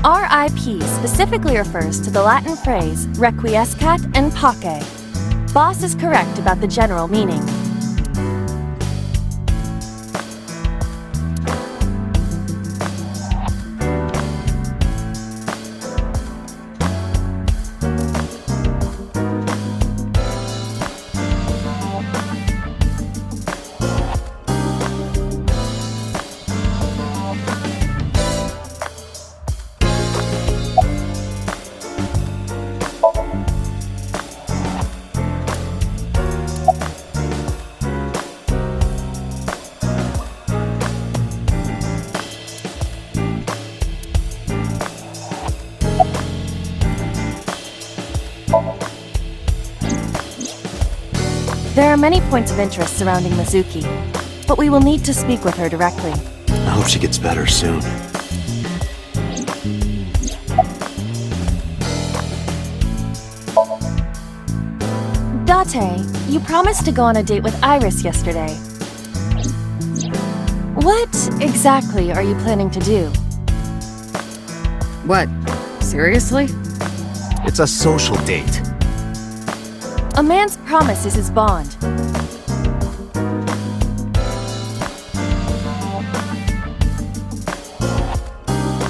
RIP specifically refers to the Latin phrase requiescat in pace. Boss is correct about the general meaning. There are many points of interest surrounding Mizuki, but we will need to speak with her directly. I hope she gets better soon. Date, you promised to go on a date with Iris yesterday. What exactly are you planning to do? What? Seriously? It's a social date. A man's promise is his bond.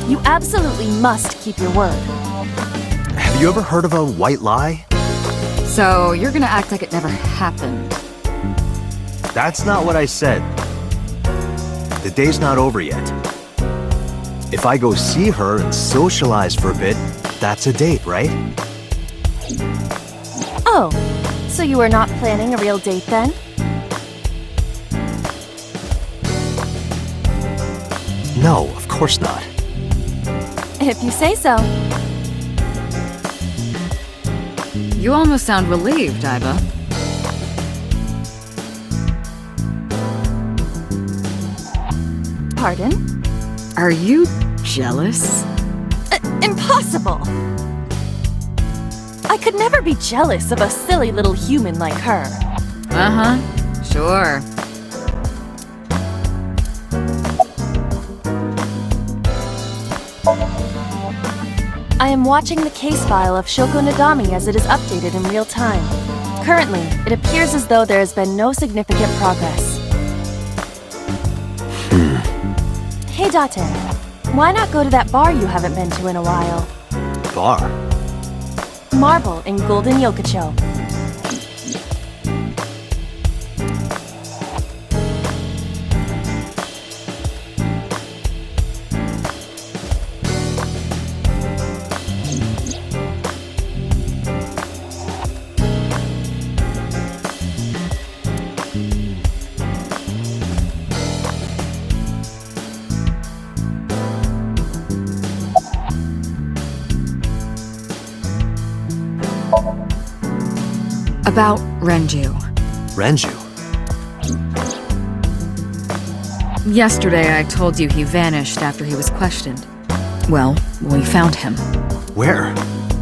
You absolutely must keep your word. Have you ever heard of a white lie? So, you're gonna act like it never happened. That's not what I said. The day's not over yet. If I go see her and socialize for a bit, that's a date, right? Oh, so you are not planning a real date then? No, of course not. If you say so. You almost sound relieved, Iba. Pardon? Are you jealous? Impossible! I could never be jealous of a silly little human like her. Uh-huh, sure. I am watching the case file of Shoko Nadami as it is updated in real time. Currently, it appears as though there has been no significant progress. Hey Date, why not go to that bar you haven't been to in a while? Bar? Marble in Golden Yokocho. About Renju. Renju? Yesterday I told you he vanished after he was questioned. Well, we found him. Where?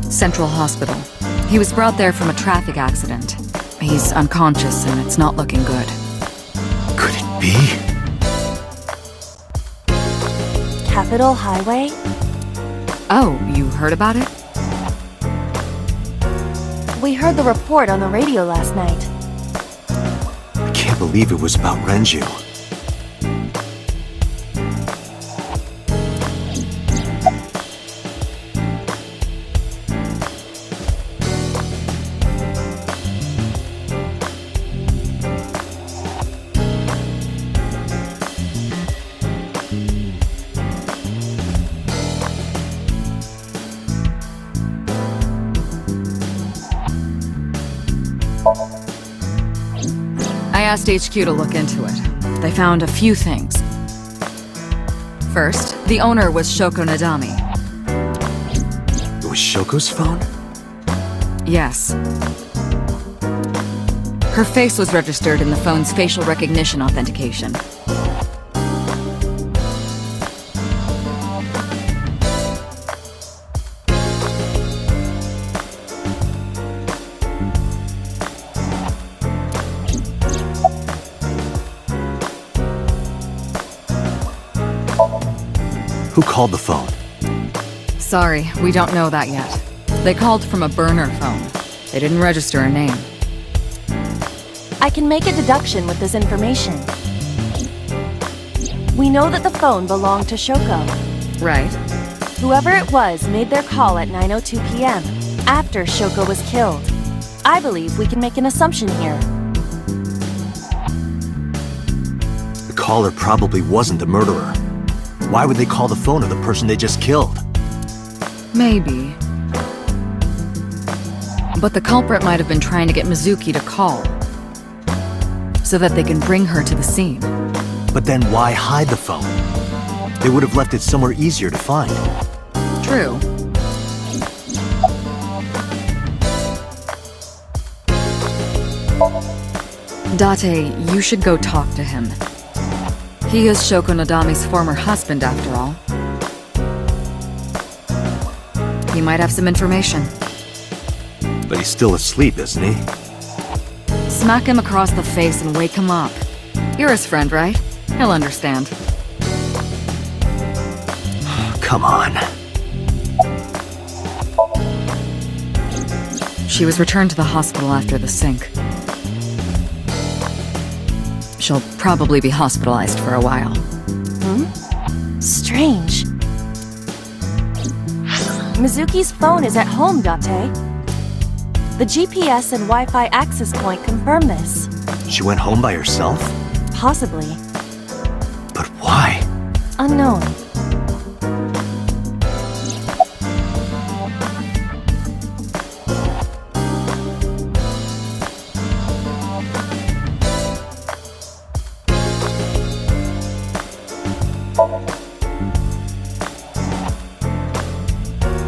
Central Hospital. He was brought there from a traffic accident. He's unconscious and it's not looking good. Could it be? Capital Highway? Oh, you heard about it? We heard the report on the radio last night. I can't believe it was about Renju. I asked HQ to look into it. They found a few things. First, the owner was Shoko Nadami. It was Shoko's phone? Yes. Her face was registered in the phone's facial recognition authentication. Who called the phone? Sorry, we don't know that yet. They called from a burner phone. They didn't register a name. I can make a deduction with this information. We know that the phone belonged to Shoko. Right. Whoever it was made their call at 9:02 p.m. after Shoko was killed. I believe we can make an assumption here. The caller probably wasn't the murderer. Why would they call the phone of the person they just killed? Maybe. But the culprit might have been trying to get Mizuki to call, so that they can bring her to the scene. But then why hide the phone? They would have left it somewhere easier to find. True. Date, you should go talk to him. He is Shoko Nodami's former husband, after all. He might have some information. But he's still asleep, isn't he? Smack him across the face and wake him up. You're his friend, right? He'll understand. Come on. She was returned to the hospital after the sink. She'll probably be hospitalized for a while. Strange. Mizuki's phone is at home, Date. The GPS and Wi-Fi access point confirm this. She went home by herself? Possibly. But why? Unknown.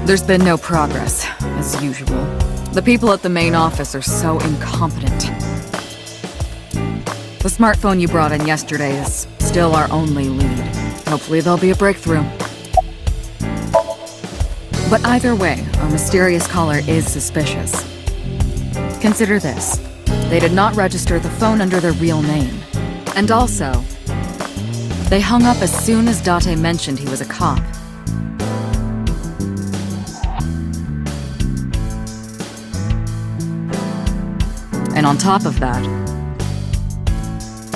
There's been no progress, as usual. The people at the main office are so incompetent. The smartphone you brought in yesterday is still our only lead. Hopefully there'll be a breakthrough. But either way, our mysterious caller is suspicious. Consider this. They did not register the phone under their real name. And also, they hung up as soon as Date mentioned he was a cop. And on top of that,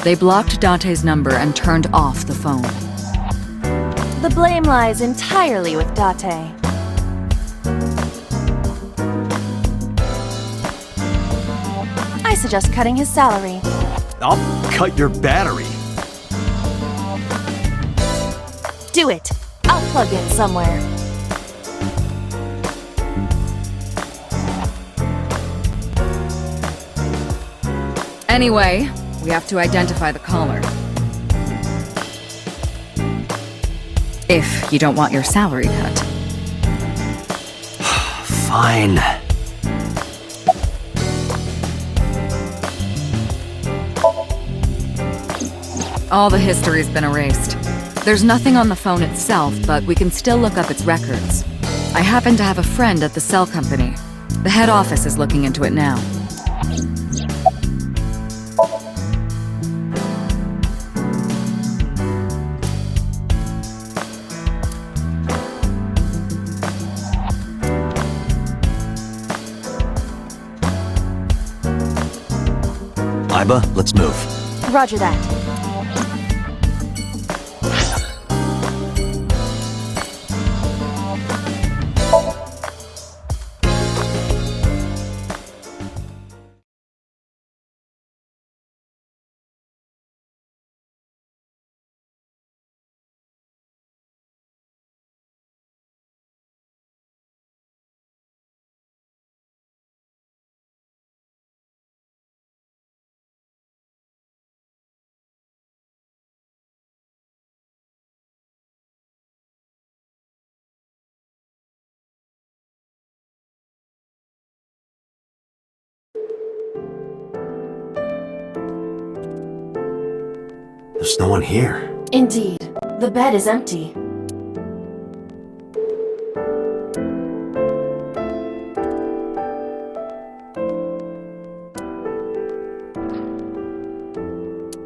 they blocked Date's number and turned off the phone. The blame lies entirely with Date. I suggest cutting his salary. I'll cut your battery. Do it. I'll plug in somewhere. Anyway, we have to identify the caller. If you don't want your salary cut. Fine. All the history's been erased. There's nothing on the phone itself, but we can still look up its records. I happen to have a friend at the cell company. The head office is looking into it now. Iba, let's move. Roger that. There's no one here. Indeed, the bed is empty.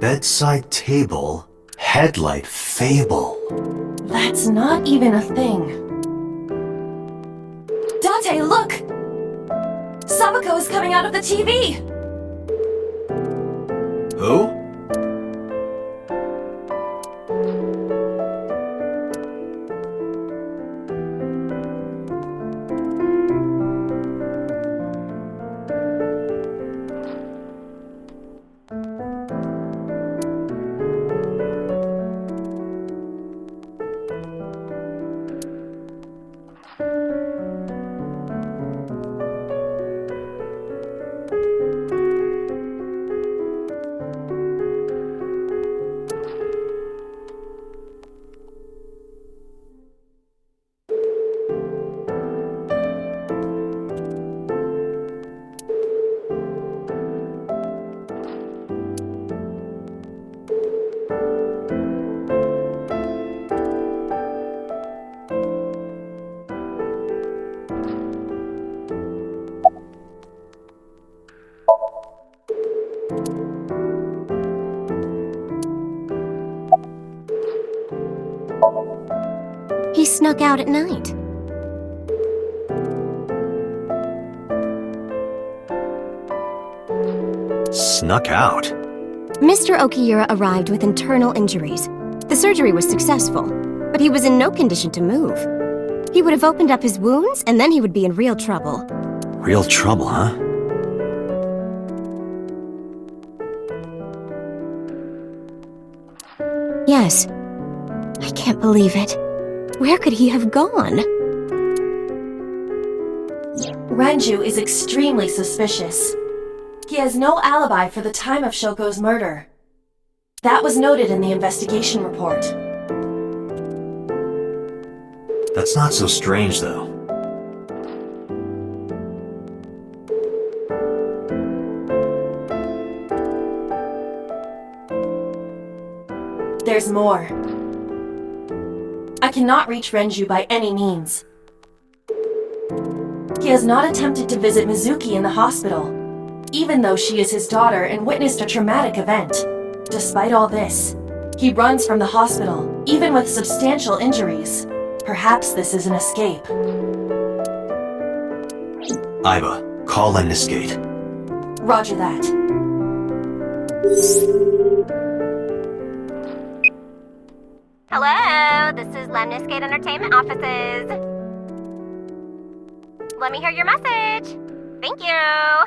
Bedside table, headlight fable. That's not even a thing. Date, look! Sabako is coming out of the TV! Who? He snuck out at night. Snuck out? Mr. Okiura arrived with internal injuries. The surgery was successful, but he was in no condition to move. He would have opened up his wounds, and then he would be in real trouble. Real trouble, huh? Yes. I can't believe it. Where could he have gone? Renju is extremely suspicious. He has no alibi for the time of Shoko's murder. That was noted in the investigation report. That's not so strange, though. There's more. I cannot reach Renju by any means. He has not attempted to visit Mizuki in the hospital, even though she is his daughter and witnessed a traumatic event. Despite all this, he runs from the hospital, even with substantial injuries. Perhaps this is an escape. Aiba, call Lemniscate. Roger that. Hello, this is Lemniscate Entertainment Offices. Let me hear your message. Thank you.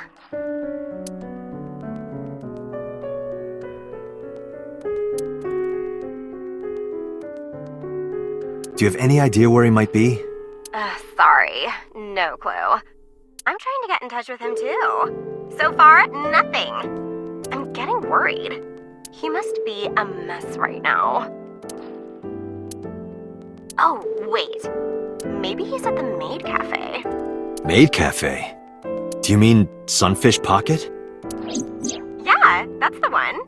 Do you have any idea where he might be? Sorry, no clue. I'm trying to get in touch with him too. So far, nothing. I'm getting worried. He must be a mess right now. Oh, wait. Maybe he's at the Maid Cafe. Maid Cafe? Do you mean Sunfish Pocket? Yeah, that's the one.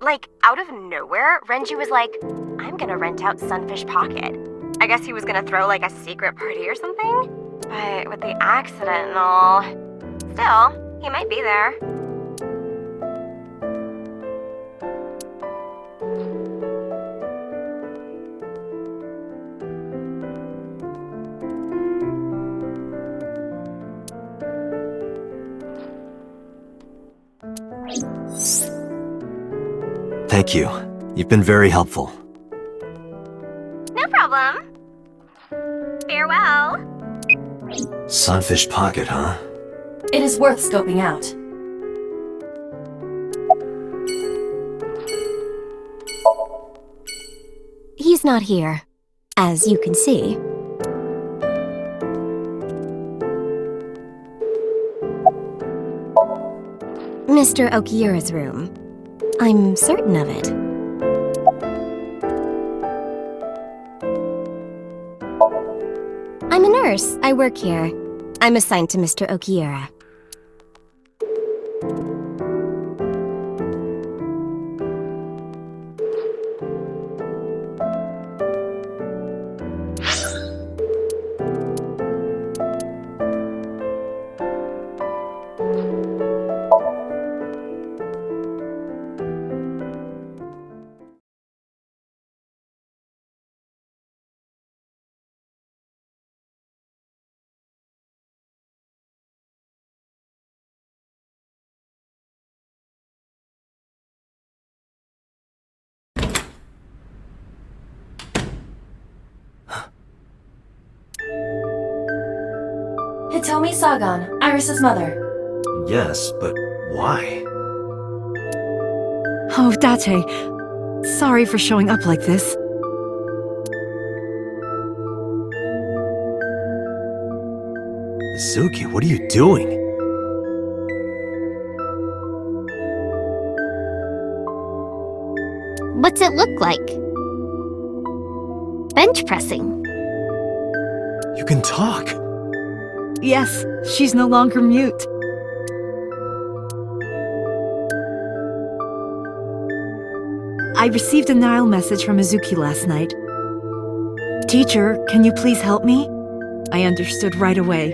Like, out of nowhere, Renju was like, I'm gonna rent out Sunfish Pocket. I guess he was gonna throw like a secret party or something? But with the accident and all... Still, he might be there. Thank you. You've been very helpful. No problem. Farewell. Sunfish Pocket, huh? It is worth scoping out. He's not here, as you can see. Mr. Okiura's room. I'm certain of it. I'm a nurse. I work here. I'm assigned to Mr. Okiura. Hitomi Sagan, Iris's mother. Yes, but why? Oh, Date. Sorry for showing up like this. Mizuki, what are you doing? What's it look like? Bench pressing. You can talk. Yes, she's no longer mute. I received a Nile message from Mizuki last night. Teacher, can you please help me? I understood right away.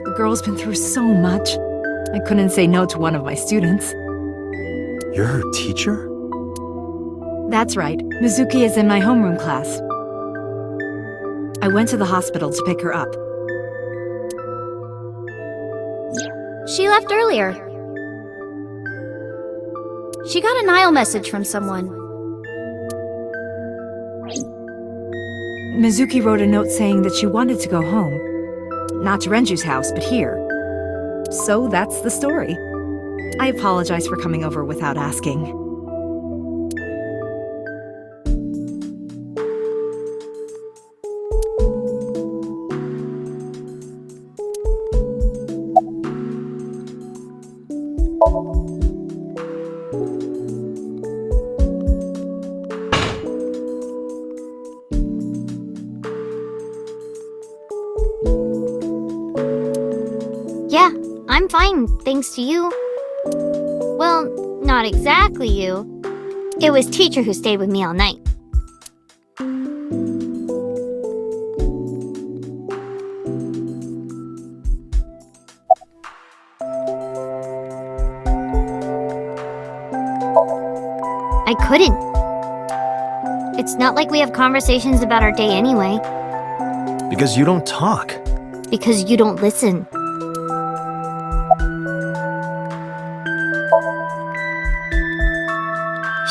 The girl's been through so much. I couldn't say no to one of my students. You're her teacher? That's right. Mizuki is in my homeroom class. I went to the hospital to pick her up. She left earlier. She got a Nile message from someone. Mizuki wrote a note saying that she wanted to go home. Not to Renju's house, but here. So that's the story. I apologize for coming over without asking. Yeah, I'm fine, thanks to you. Well, not exactly you. It was teacher who stayed with me all night. I couldn't. It's not like we have conversations about our day anyway. Because you don't talk. Because you don't listen.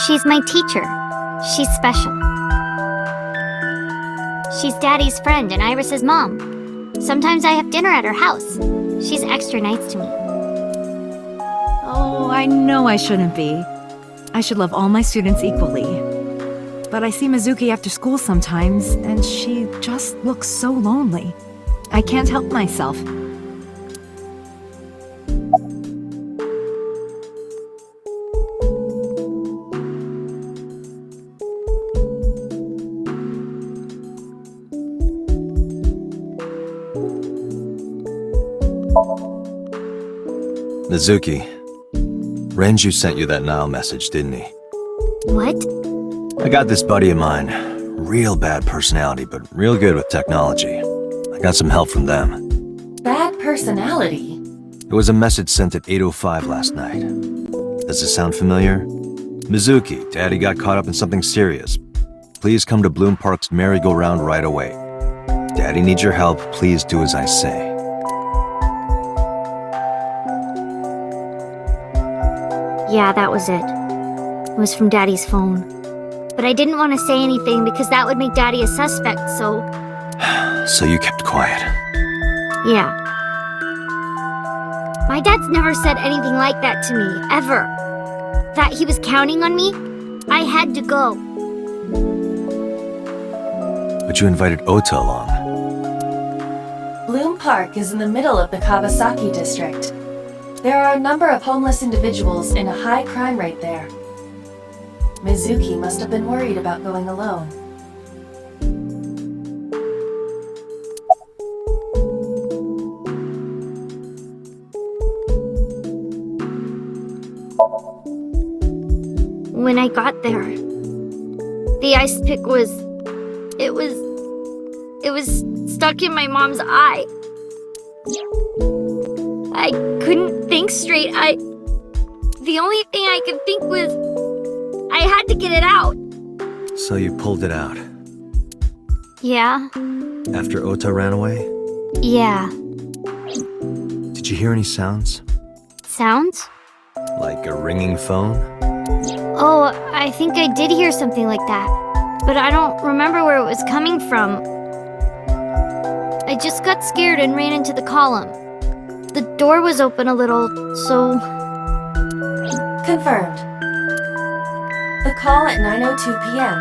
She's my teacher. She's special. She's Daddy's friend and Iris's mom. Sometimes I have dinner at her house. She's extra nice to me. Oh, I know I shouldn't be. I should love all my students equally. But I see Mizuki after school sometimes, and she just looks so lonely. I can't help myself. Mizuki, Renju sent you that Nile message, didn't he? What? I got this buddy of mine. Real bad personality, but real good with technology. I got some help from them. Bad personality? It was a message sent at 8:05 last night. Does it sound familiar? Mizuki, Daddy got caught up in something serious. Please come to Bloom Park's merry-go-round right away. Daddy needs your help. Please do as I say. Yeah, that was it. It was from Daddy's phone. But I didn't want to say anything because that would make Daddy a suspect, so... So you kept quiet. Yeah. My dad's never said anything like that to me, ever. That he was counting on me, I had to go. But you invited Ota along. Bloom Park is in the middle of the Kawasaki district. There are a number of homeless individuals and a high crime rate there. Mizuki must have been worried about going alone. When I got there, the ice pick was stuck in my mom's eye. I couldn't think straight. The only thing I could think was I had to get it out. So you pulled it out. Yeah. After Ota ran away? Yeah. Did you hear any sounds? Sounds? Like a ringing phone? Oh, I think I did hear something like that. But I don't remember where it was coming from. I I just got scared and ran into the column. The door was open a little, so... Confirmed. The call at 9:02 p.m.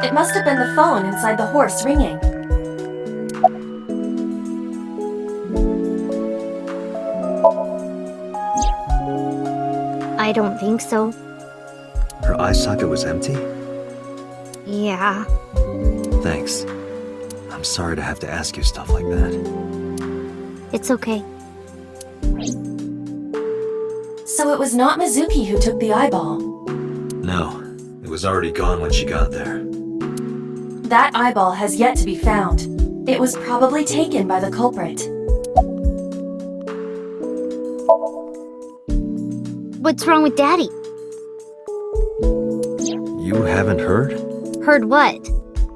It must have been the phone inside the horse ringing. I don't think so. Her eye socket was empty? Yeah. Thanks. I'm sorry to have to ask you stuff like that. It's okay. So it was not Mizuki who took the eyeball. No, it was already gone when she got there. That eyeball has yet to be found. It was probably taken by the culprit. What's wrong with Daddy? You haven't heard? Heard what?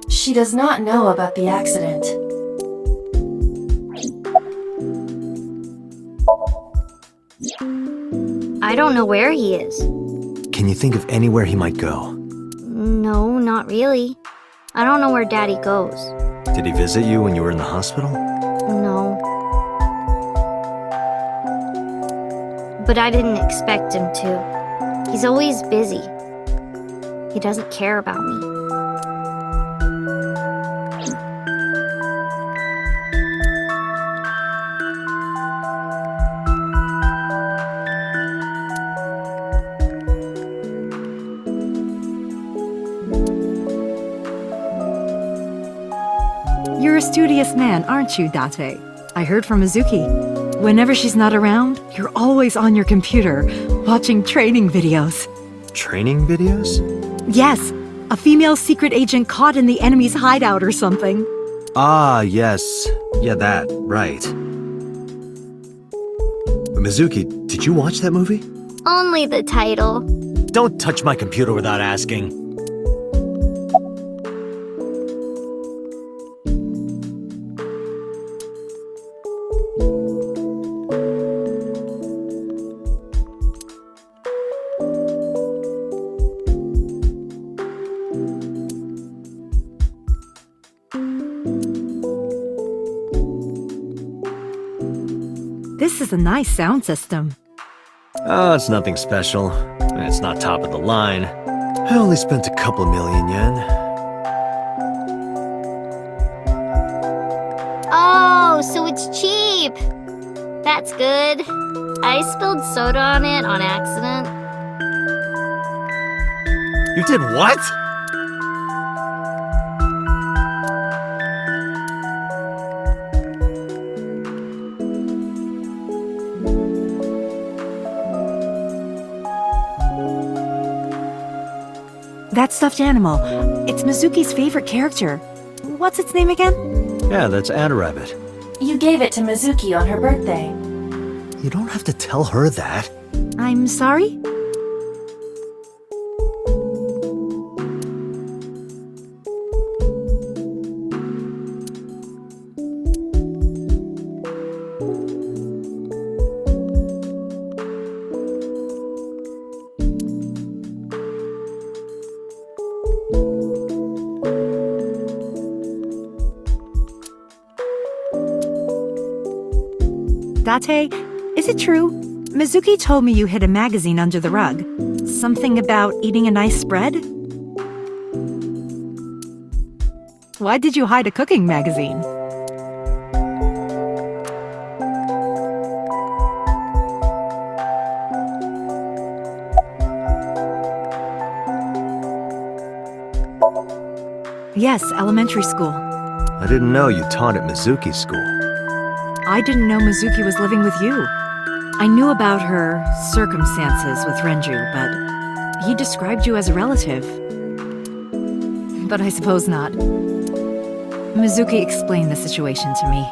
She does not know about the accident. I don't know where he is. Can you think of anywhere he might go? No, not really. I don't know where Daddy goes. Did he visit you when you were in the hospital? No. But I didn't expect him to. He's always busy. He doesn't care about me. You're a studious man, aren't you, Date? I heard from Mizuki. Whenever she's not around, you're always on your computer, watching training videos. Training videos? Yes, a female secret agent caught in the enemy's hideout or something. Ah, yes. Yeah, that. Right. Mizuki, did you watch that movie? Only the title. Don't touch my computer without asking. This is a nice sound system. Oh, it's nothing special. It's not top of the line. I only spent a couple million yen. Oh, so it's cheap. That's good. I spilled soda on it on accident. You did what? That stuffed animal, it's Mizuki's favorite character. What's its name again? Yeah, that's Adarabbit. You gave it to Mizuki on her birthday. You don't have to tell her that. I'm sorry? Date, is it true? Mizuki told me you hid a magazine under the rug. Something about eating a nice spread? Why did you hide a cooking magazine? Yes, elementary school. I didn't know you taught at Mizuki's school. I didn't know Mizuki was living with you. I knew about her circumstances with Renju, but he described you as a relative. But I suppose not. Mizuki explained the situation to me.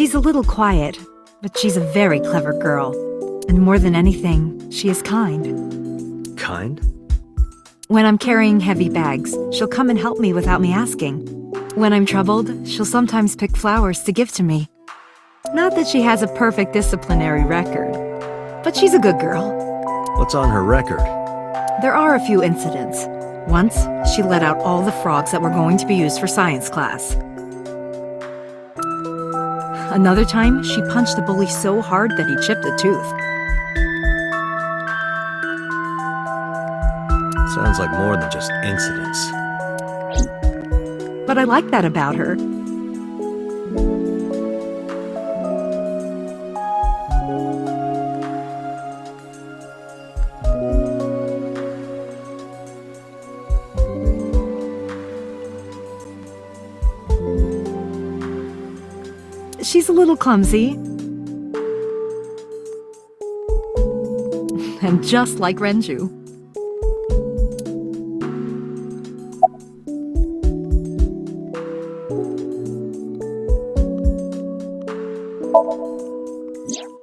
She's a little quiet, but she's a very clever girl. And more than anything, she is kind. Kind? When I'm carrying heavy bags, she'll come and help me without me asking. When I'm troubled, she'll sometimes pick flowers to give to me. Not that she has a perfect disciplinary record, but she's a good girl. What's on her record? There are a few incidents. Once, she let out all the frogs that were going to be used for science class. Another time, she punched a bully so hard that he chipped a tooth. Sounds like more than just incidents. But I like that about her. She's a little clumsy. And just like Renju.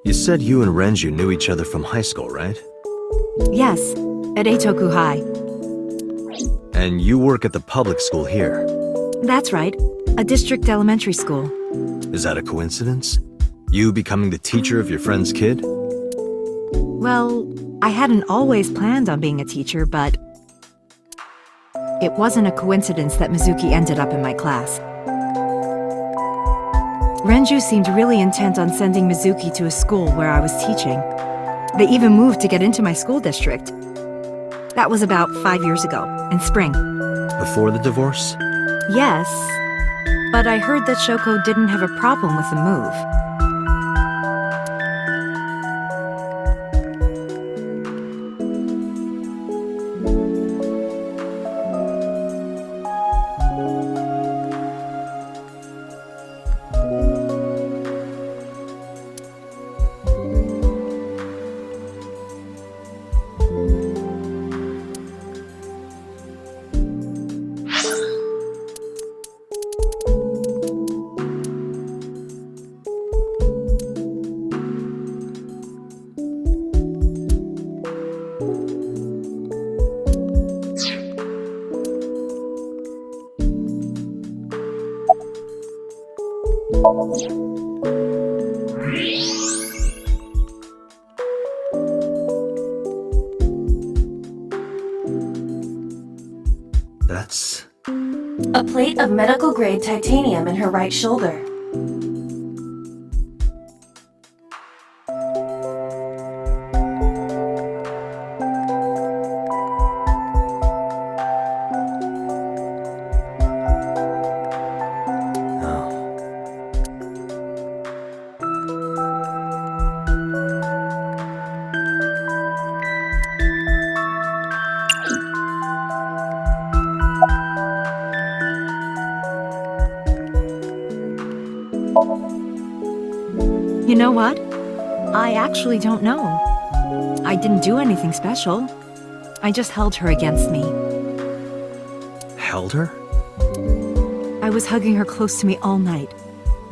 You said you and Renju knew each other from high school, right? Yes, at Eitoku High. And you work at the public school here. That's right, a district elementary school. Is that a coincidence? You becoming the teacher of your friend's kid? Well, I hadn't always planned on being a teacher, but it wasn't a coincidence that Mizuki ended up in my class. Renju seemed really intent on sending Mizuki to a school where I was teaching. They even moved to get into my school district. That was about 5 years ago, in spring. Before the divorce? Yes, but I heard that Shoko didn't have a problem with the move. That's... A plate of medical-grade titanium in her right shoulder. You know what? I actually don't know. I didn't do anything special. I just held her against me. Held her? I was hugging her close to me all night.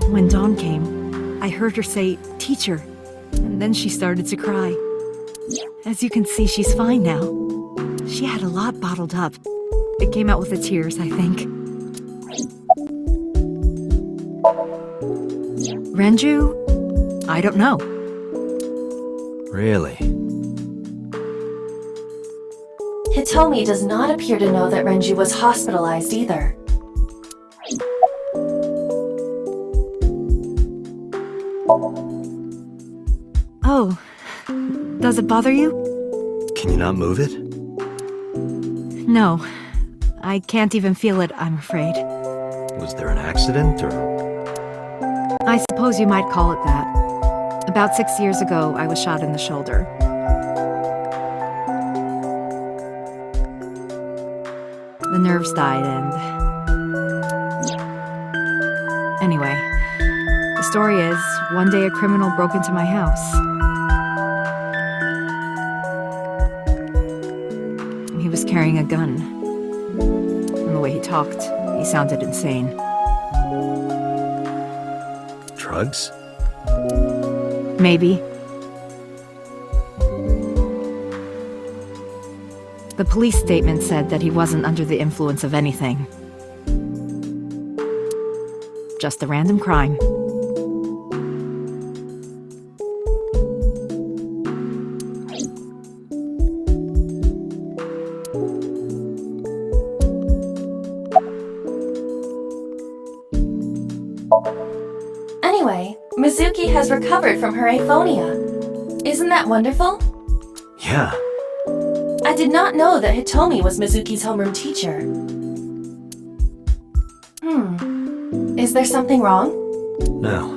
When dawn came, I heard her say, "Teacher," and then she started to cry. As you can see, she's fine now. She had a lot bottled up. It came out with the tears, I think. Renju? I don't know. Really? Hitomi does not appear to know that Renju was hospitalized either. Oh, does it bother you? Can you not move it? No, I can't even feel it, I'm afraid. Was there an accident, or...? I suppose you might call it that. About 6 years ago, I was shot in the shoulder. The nerves died and... Anyway, the story is, one day a criminal broke into my house. He was carrying a gun. And the way he talked, he sounded insane. Drugs? Maybe. The police statement said that he wasn't under the influence of anything. Just a random crime. Anyway, Mizuki has recovered from her aphonia. Isn't that wonderful? Yeah. I did not know that Hitomi was Mizuki's homeroom teacher. Is there something wrong? No,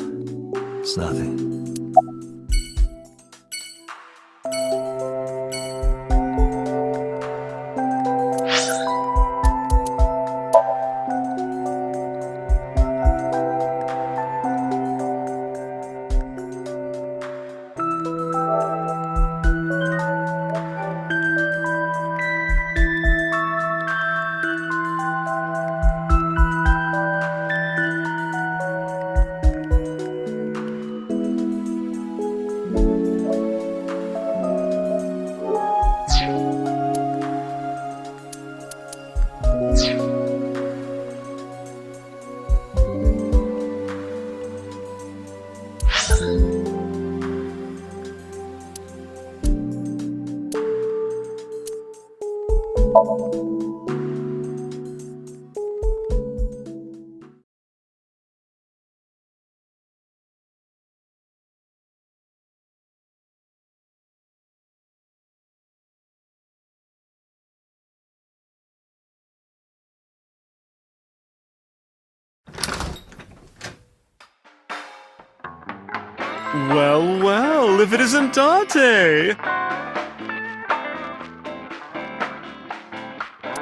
it's nothing. Well, well, if it isn't Dante!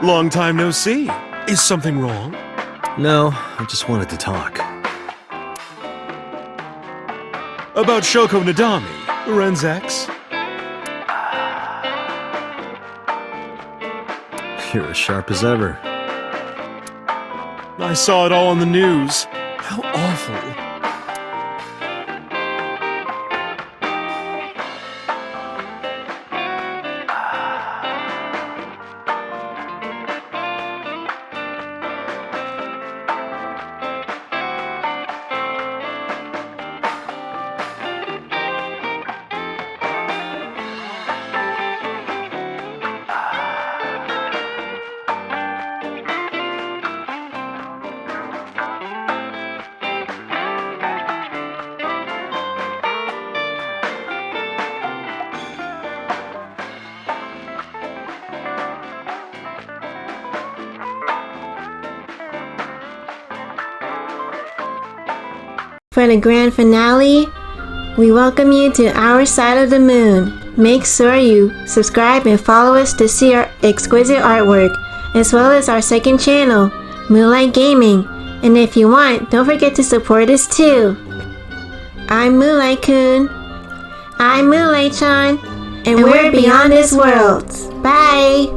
Long time no see. Is something wrong? No, I just wanted to talk. About Shoko Nadami, Ren's ex? You're as sharp as ever. I saw it all on the news. How awful. For the grand finale, we welcome you to our side of the moon. Make sure you subscribe and follow us to see our exquisite artwork, as well as our second channel, Moonlight Gaming. And if you want, don't forget to support us too. I'm Moonlight-kun. I'm Moonlight-chan. And we're beyond this world. Bye!